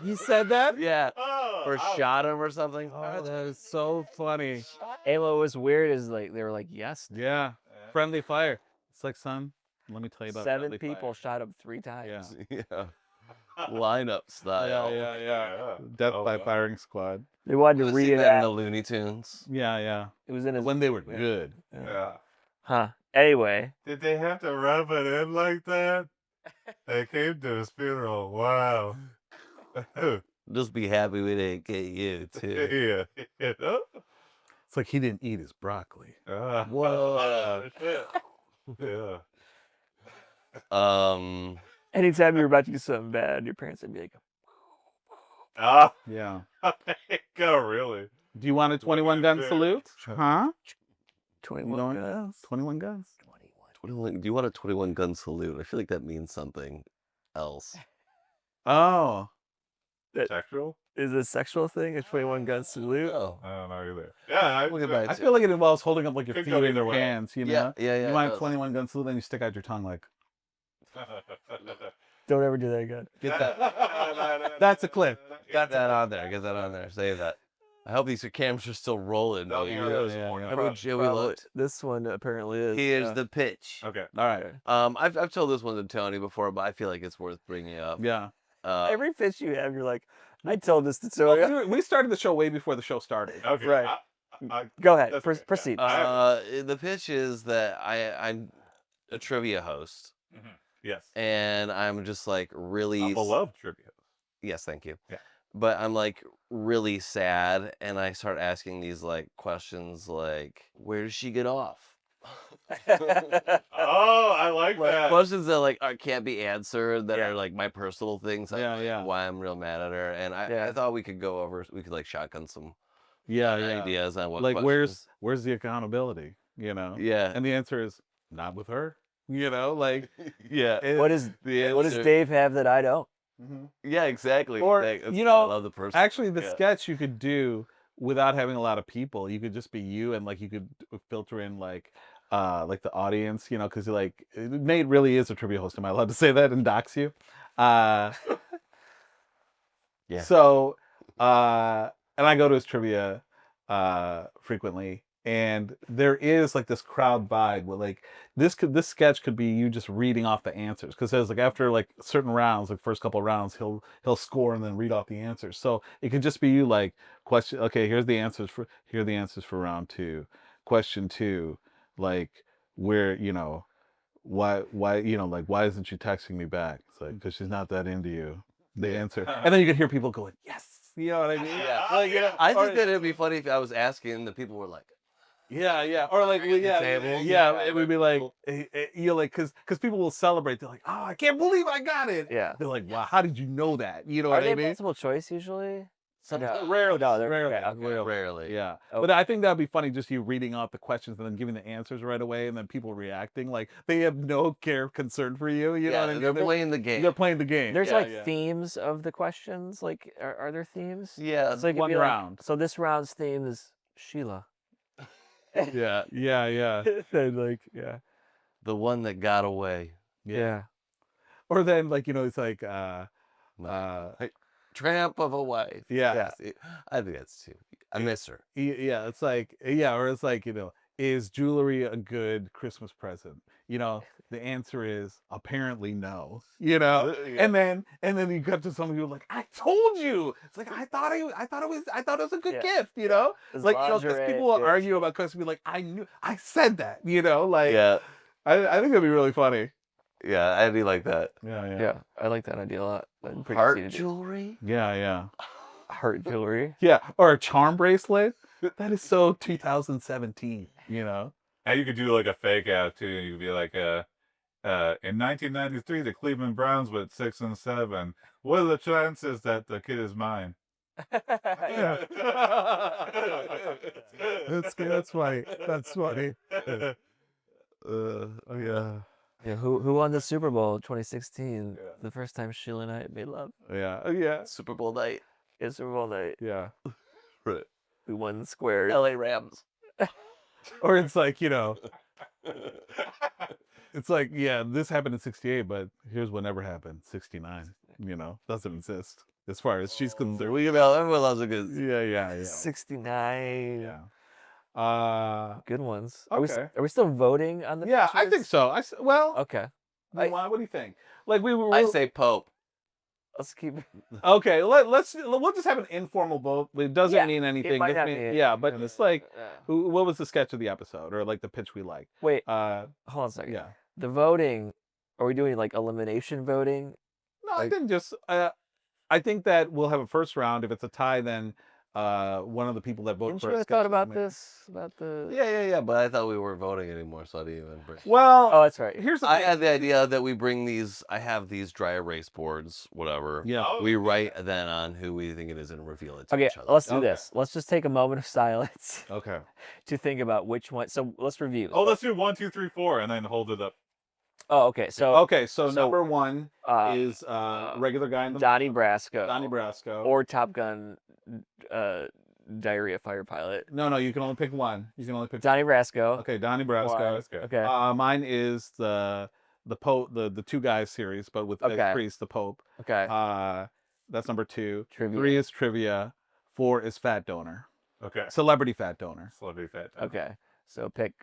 He said that? Yeah, Oh, or shot him or something. Oh, that is so funny. And what was weird is like they were like, yes, Yeah. Friendly fire. It's like, son, let me tell you about 7 friendly people fire. shot him 3 times. Yeah. Yeah, lineup style. Yeah. Death Oh, by wow. firing squad. They wanted to I've read seen it that in out. the Looney Tunes. Yeah. It was in his. When they were Yeah. good. Yeah. Huh. Anyway, Did they have to rub it in like that? They came to his funeral. Wow. Just be happy we didn't get you too. Yeah. It's like he didn't eat his broccoli. Whoa. Shit. Yeah. anytime you were about to do something bad, your parents would be like, Ah. Yeah. Go really. Do you want a 21 gun Yeah. salute? Huh? 21 No. guns. 21 guns? 21, do you want a 21 gun salute? I feel like that means something else. Oh. Sexual? Is it a sexual thing? A 21 gun salute? Oh. I don't know either. Yeah. Look at that. I feel like it involves holding up like your Could feet go and either your way. hands, you know? Yeah, yeah, yeah. You it want a does. 21 gun salute, then you stick out your tongue like, Don't ever do that again. Get that. that's a clip. Got that on there. Get that on there. Save that. I hope these cameras are still rolling. No, though. yeah, yeah. I know Joey looked. This one apparently is. Here's yeah. the pitch. Okay. All right. I've told this one to Tony before, but I feel like it's worth bringing up. Yeah. Every pitch you have, you're like, I told this to Toya. We started the show way before the show started. Okay. Right. I, Go ahead. That's okay, Proceed. The pitch is that I'm a trivia host, yes. and I'm just like really A beloved trivia. Yes, thank you. Yeah. But I'm like really sad, and I start asking these like questions like, where does she get off? Oh, I like that. Questions that like can't be answered, that Yeah. are like my personal things. Yeah, like, yeah. Why I'm real mad at her, and Yeah. I thought we could go over. We could like shotgun some Yeah, ideas on what. Like, questions. where's the accountability? You know? Yeah. And the answer is not with her. You know, like Yeah. what is The what does answer- Dave have that I don't? Yeah, exactly. Or, That's- you know, I love the person. actually the Yeah. sketch you could do without having a lot of people. You could just be you, and like you could filter in like the audience, you know, because like Nate really is a trivia host. Am I allowed to say that and dox you? Yeah. So and I go to his trivia frequently, and there is like this crowd vibe where like this sketch could be you just reading off the answers, because there's like after like certain rounds, like first couple of rounds, he'll score and then read off the answers. So it could just be you like question, okay, here are the answers for round 2. Question 2, like where, you know, why you know, like why isn't she texting me back? It's like because she's not that into you. The answer, and then you could hear people going, yes, you know what I mean? Yeah. Like, you know, I or- think that it'd be funny if I was asking and the people were like, yeah, or like, the yeah, table. yeah, it would be like, you know, like, because people will celebrate. They're like, oh, I can't believe I got it. Yeah. They're like, wow, how did you know that? You know Are what they I mean? multiple choice usually? sometimes. Rarely, no, they're- rarely, okay, okay. Rarely. Yeah, Oh. but I think that'd be funny, just you reading out the questions and then giving the answers right away, and then people reacting like they have no concern for you. You know Yeah, what I mean? they're playing the game. They're playing the game. There's Yeah, like yeah. themes of the questions. Like, are there themes? Yeah. So it could one be like, round. so this round's theme is Sheila. Yeah. Then like, yeah. The one that got away. Yeah. Or then like, you know, it's like Hey, tramp of a wife. yeah. See, I think that's too. I miss her. Yeah, it's like, yeah, or it's like, you know, is jewelry a good Christmas present? You know, the answer is apparently no. You know, and then you got to some people like, I told you. It's like I thought it was a good Yeah. gift. You know, It's like, you know, 'cause lingerie, people will yeah. argue about Christmas, be like, I said that. You know, like, Yeah. I think that'd be really funny. Yeah, I'd be like that. Yeah. I like that idea a lot. I'm pretty Heart easy to do. jewelry. Yeah. Heart jewelry. Yeah, or a charm bracelet. That is so 2017. You know. And you could do like a fake out too. You could be like, in 1993, the Cleveland Browns went 6-7. What are the chances that the kid is mine? Yeah. That's funny. That's funny. Oh yeah. Yeah, who won the Super Bowl 2016? Yeah. The first time Sheila and I made love. Yeah. Super Bowl night. It's Super Bowl night. Yeah. Right. We won squares. LA Rams. Or it's like, you know, it's like, yeah, this happened in 68, but here's what never happened. 69. You know, doesn't exist as far as she's concerned. We know everyone loves a good. Yeah. 69. Yeah. Good ones. Okay. Are we still voting on the Yeah, I pictures? think so. Well, Okay. what do you think? Like I say Pope. Let's keep okay, we'll just have an informal vote. It doesn't Yeah, mean anything. might Just not mean- be- yeah, but it's like, Yeah. what was the sketch of the episode, or like the pitch we like? Wait, hold on a second. Yeah. The voting, are we doing like elimination voting? No, I Like- think just I think that we'll have a first round. If it's a tie, then one of the people that vote Didn't for you a have sketch thought will about make- this? About the Yeah. But I thought we weren't voting anymore, so I didn't even bring. Well, Oh, that's right. here's the I thing. had the idea that we bring these. I have these dry erase boards, whatever. Yeah. Oh, We write then on who we think it is and reveal it to Okay, each other. let's do Okay. this. Let's just take a moment of silence Okay. to think about which one. So let's review. Oh, let's do 1, 2, 3, 4, and then hold it up. Oh, okay. So Okay. So, so, number one uh, is regular guy in the Donnie Brasco Donnie Brasco. or Top Gun diarrhea fighter pilot. No, you can only pick one. You can only pick. Donnie Brasco. Okay, Donnie Brasco. Let's go. Okay. Mine is the Pope, the Two Guys series, but with Okay. the priest, the Pope. Okay. That's number 2. Trivia. 3 is trivia. 4 is fat donor, Okay. celebrity fat donor. Celebrity fat. Okay. So pick.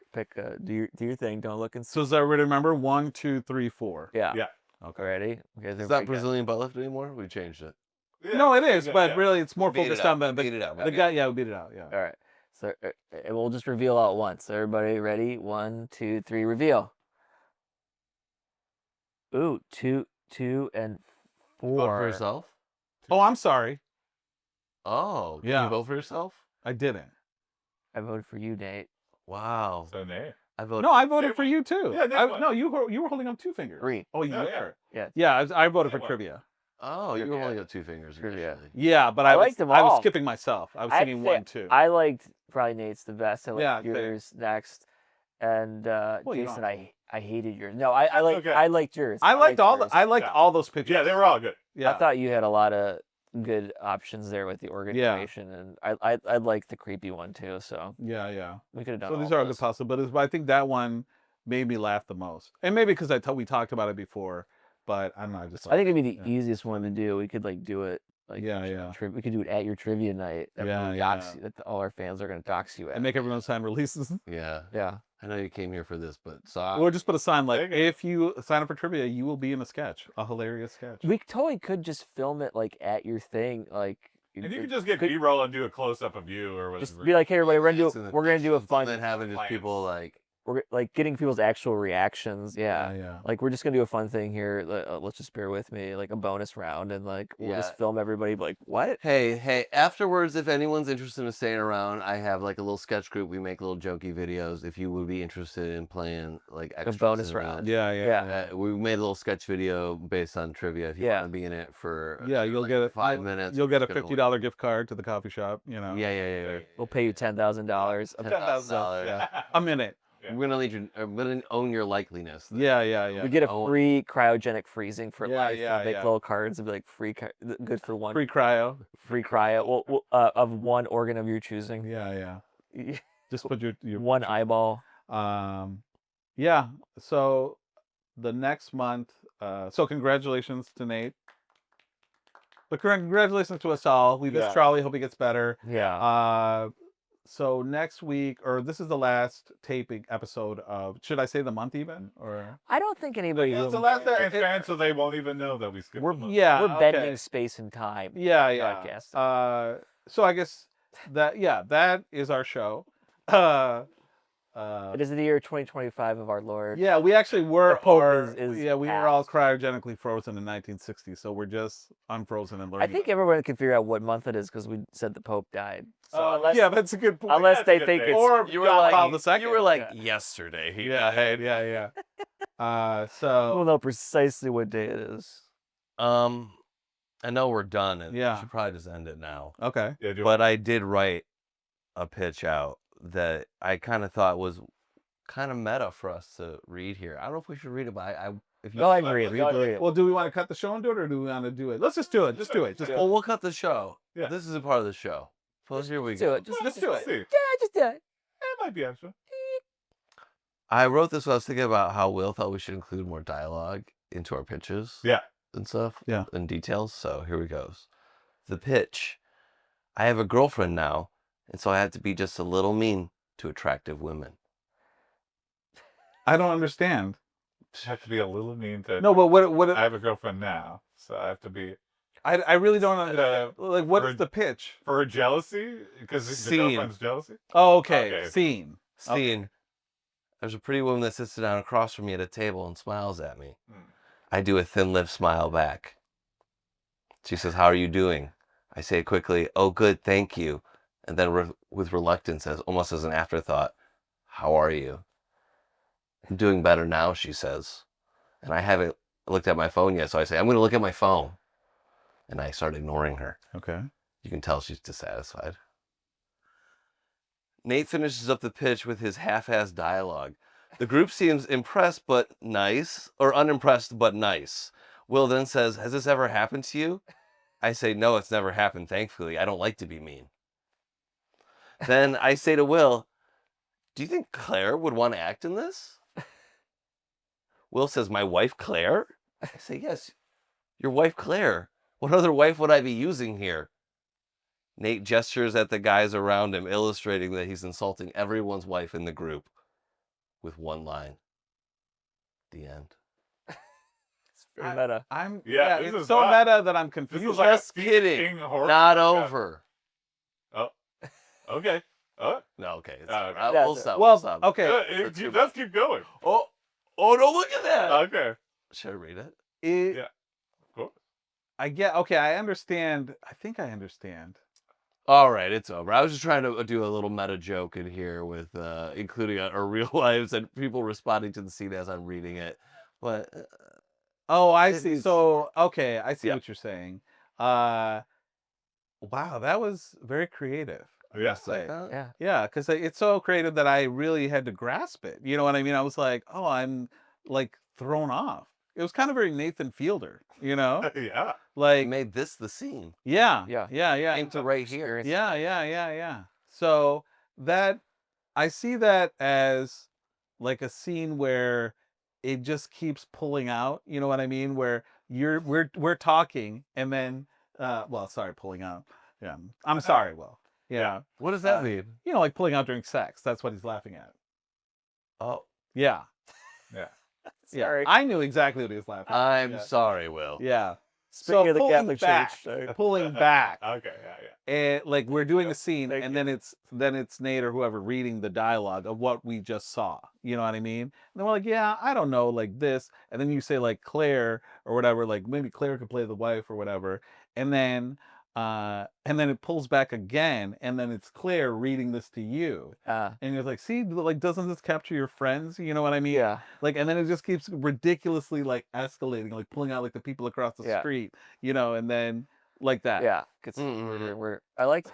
Do your thing. Don't look and. So does everybody remember 1, 2, 3, 4? Yeah. Yeah. Okay. Ready? Okay. Is that Brazilian butt lift anymore? We changed it. No, it is, Yeah, but yeah. really, it's more Beat it focused out, on the beat it out, the okay. guy. Yeah, we beat it out. Yeah. All right. So we'll just reveal all at once. Everybody ready? 1, 2, 3. Reveal. Ooh, 2, and Vote for 4. yourself? Oh, I'm sorry. Oh, did Yeah. you vote for yourself? I didn't. I voted for you, Nate. Wow. So, nay. I voted. No, I voted for you too. Yeah, Nick won. No, you were holding up 2 fingers. 3. Oh, you Oh, were. yeah. Yeah. Yeah, I voted for Nick won. trivia. Oh, you Yeah. only got 2 fingers. Trivia. initially. Yeah, but I I was liked them I was all. skipping myself. I was I'd thinking say 1, 2. I liked probably Nate's the best. I liked Yeah, same. yours next. And Well, you Jason, don't- I hated yours. No, I liked okay. I liked yours. I liked all yours. Yeah. all those pictures. Yeah, they were all good. Yeah. I thought you had a lot of good options there with the organization, and I liked the creepy one too. So Yeah. we could have done. So all these are all those. good possibilities, but I think that one made me laugh the most, and maybe because we talked about it before. But I don't know. I just I think it'd be the yeah. easiest one to do. We could like do it Like, Yeah. we could do it at your trivia night. Yeah, Everyone dox you, that all our fans are gonna dox you at. And make everyone sign releases. Yeah. Yeah. I know you came here for this, but Or just put a sign like, There you go. if you sign up for trivia, you will be in a sketch, a hilarious sketch. We totally could just film it like at your thing, like. And you can just get B-roll and do a close-up of you or whatever. Just be like, hey everybody, we're So gonna then- do a and fun. then having just plans. people like, We're like getting people's actual reactions. Yeah. Yeah. Like we're just gonna do a fun thing here. Let's just bear with me, like a bonus round, and like we'll Yeah. just film everybody. Like what? hey, afterwards, if anyone's interested in staying around, I have like a little sketch group. We make little jokey videos. If you would be interested in playing like extras bonus in round. it. Yeah. We made a little sketch video based on trivia. If you Yeah. want to be in it for Yeah, you'll like get it. 5 minutes. You'll get a it's gonna $50 gift card to the coffee shop. You know. Yeah. We'll pay you $10,000. $10,000. Yeah. A minute. I'm gonna own your likeliness. Yeah. We get a Oh. free cryogenic freezing for Yeah, life. yeah, Make yeah. little cards and be like good for one Free cryo. free cryo. Well, of one organ of your choosing. Yeah. Just put your One eyeball. Yeah. So the next month. So congratulations to Nate. But congratulations to us all. We miss Yeah. Charlie. Hope he gets better. Yeah. So next week, or this is the last taping episode of. Should I say the month even, or? I don't think anybody. It's the last transparent, so they won't even know that we skipped We're a month. Yeah. we're okay. bending space and time. Yeah. Podcast. So I guess that is our show. It is the year 2025 of our Lord. Yeah, we actually were. The Pope or- is yeah, we were all cryogenically frozen in 1960, so we're just unfrozen and I learning. think everyone can figure out what month it is because we said the Pope died. So unless, yeah, that's a good point. unless That's they a good think thing. it's Or You were John like, Paul II. you were like Yeah. yesterday. He Yeah. we'll So know precisely what day it is. I know we're done. And Yeah. we should probably just end it now. okay. Yeah, do But I did write a pitch out that I kind of thought was kind of meta for us to read here. I don't know if we should read it, but if you Go ahead and read it. Read it. Well, do we want to cut the show and do it, or do we want to do it? Let's just do it. Just do it. Just well, we'll cut the show. Yeah. This is a part of the show. So here we Do go. it. Just Let's do it. see. yeah, just do it. It might be extra. I wrote this when I was thinking about how Will thought we should include more dialogue into our pitches. Yeah. And stuff. Yeah. And details. So here we goes. The pitch. I have a girlfriend now, and so I have to be just a little mean to attractive women. I don't understand. Just have to be a little mean to. No, but what? I have a girlfriend now, so I have to be I really don't understand. Like, what for- is the pitch? for her jealousy because the Scene. girlfriend's jealousy. Oh, okay. Okay. Scene. Scene. There's a pretty woman that sits down across from me at a table and smiles at me. Hmm. I do a thin-lipped smile back. She says, "How are you doing?" I say quickly, "Oh, good, thank you." And then with reluctance, almost as an afterthought, "How are you?" "I'm doing better now," she says. And I haven't looked at my phone yet, so I say, "I'm going to look at my phone." And I start ignoring her. Okay. You can tell she's dissatisfied. Nate finishes up the pitch with his half-assed dialogue. The group seems impressed but nice, or unimpressed but nice. Will then says, "Has this ever happened to you?" I say, "No, it's never happened, thankfully. I don't like to be mean." Then I say to Will, "Do you think Claire would want to act in this?" Will says, "My wife Claire?" I say, "Yes, your wife Claire. What other wife would I be using here?" Nate gestures at the guys around him, illustrating that he's insulting everyone's wife in the group with one line. The end. Very meta. I'm Yeah, this it's is so not- meta that I'm This confused. is like Just a kidding. King horror. Not Yeah. over. Okay. No, okay. It's, Okay. we'll That's it. stop. Well, we'll stop. okay. Let's keep going. Oh, no, look at that. Okay. Should I read it? Yeah. Cool. I get. Okay, I understand. I think I understand. All right, it's over. I was just trying to do a little meta joke in here with including our real lives and people responding to the scene as I'm reading it. But Oh, I It see. is- So, okay, I see Yeah. what you're saying. Wow, that was very creative. Yeah. Say. Yeah. Yeah, because it's so creative that I really had to grasp it. You know what I mean? I was like, oh, I'm like thrown off. It was kind of very Nathan Fielder, you know? Yeah. I Like, made this the scene. yeah, Yeah. yeah. Came to right here. Yeah. So that I see that as like a scene where it just keeps pulling out. You know what I mean? Where we're talking, and then Well, sorry, pulling out. Yeah, I'm sorry, Will. Yeah. What does that mean? You know, like pulling out during sex. That's what he's laughing at. Oh, Yeah. Yeah. Sorry. Yeah. I knew exactly what he was laughing at. I'm Yeah. sorry, Will. Yeah. Speaking of the pulling Catholic back, Church, sorry. pulling back. Okay, yeah. And like we're doing a scene, Thank and you. then it's Nate or whoever reading the dialogue of what we just saw. You know what I mean? And then we're like, yeah, I don't know, like this. And then you say like Claire or whatever, like maybe Claire could play the wife or whatever. And then it pulls back again, and then it's Claire reading this to you. And you're like, see, like doesn't this capture your friends? You know what I mean? Yeah. Like, and then it just keeps ridiculously like escalating, like pulling out like the people across the Yeah. street, you know, and then like that. Yeah. Gets Mm-mm. we're I like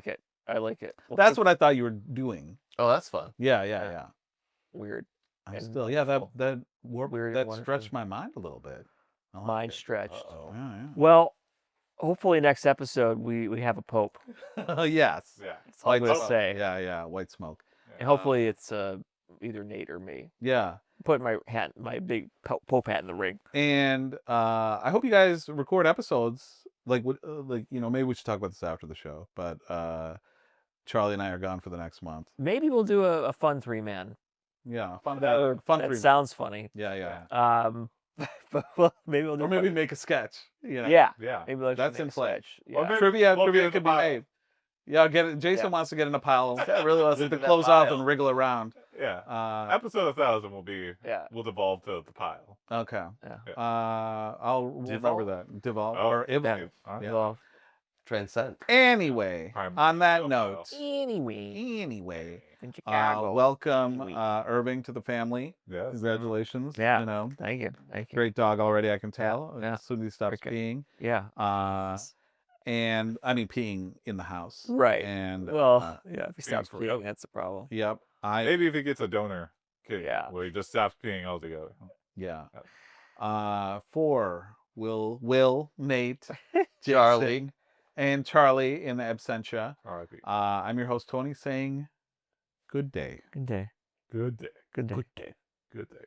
it. I like it. Well, That's what I thought you were doing. Oh, that's fun. Yeah. Yeah. weird. I'm And still, yeah, wonderful. that warped, Weird and that wonderful. stretched my mind a little bit. I like Mind it. stretched. Uh-oh. Yeah, Well, hopefully next episode we have a pope. yeah. Yes. Yeah. That's all I'm gonna smoke. say. Yeah. White smoke. And hopefully it's either Nate or me. Yeah. Putting my big pope hat in the ring. And I hope you guys record episodes. Like, like you know, maybe we should talk about this after the show. But Charlie and I are gone for the next month. Maybe we'll do a fun 3-man. Yeah, fun That three. sounds funny. Yeah. But well, maybe we'll do Or maybe make a sketch. You know? yeah. Yeah. Maybe let's That's make in a play. sketch. Or Yeah. maybe Trivia we'll get in could the be pile. made. Yeah, get it. Jason Yeah. wants to get in a pile. That really wants to Into that close off pile. and wriggle around. Yeah. Episode 1000 Yeah. will devolve to the pile. Okay. Yeah. I'll remember Devolve? that. Devolve Oh, or evolve. yeah. All right. Yeah. Well, Transcend. Anyway, Prime on that Pile. note, anyway, in uh, Chicago. welcome Anyway. Irving to the family. Yes. Congratulations. Yeah. You know, Thank you. Thank you. great dog already. I can tell. Yeah. As soon as he stops Okay. peeing. Yeah. And I mean peeing in the house. Right. And Well, yeah. If he being stops for real. peeing, that's the problem. yep. I Maybe if he gets a donor kid, Yeah. where he just stops peeing altogether. yeah. Yeah. For Will, Nate, Charlie. Jason, and Charlie in absentia. R.I.P. I'm your host Tony saying good day. Good day. Good day. Good day. Good day. Good day.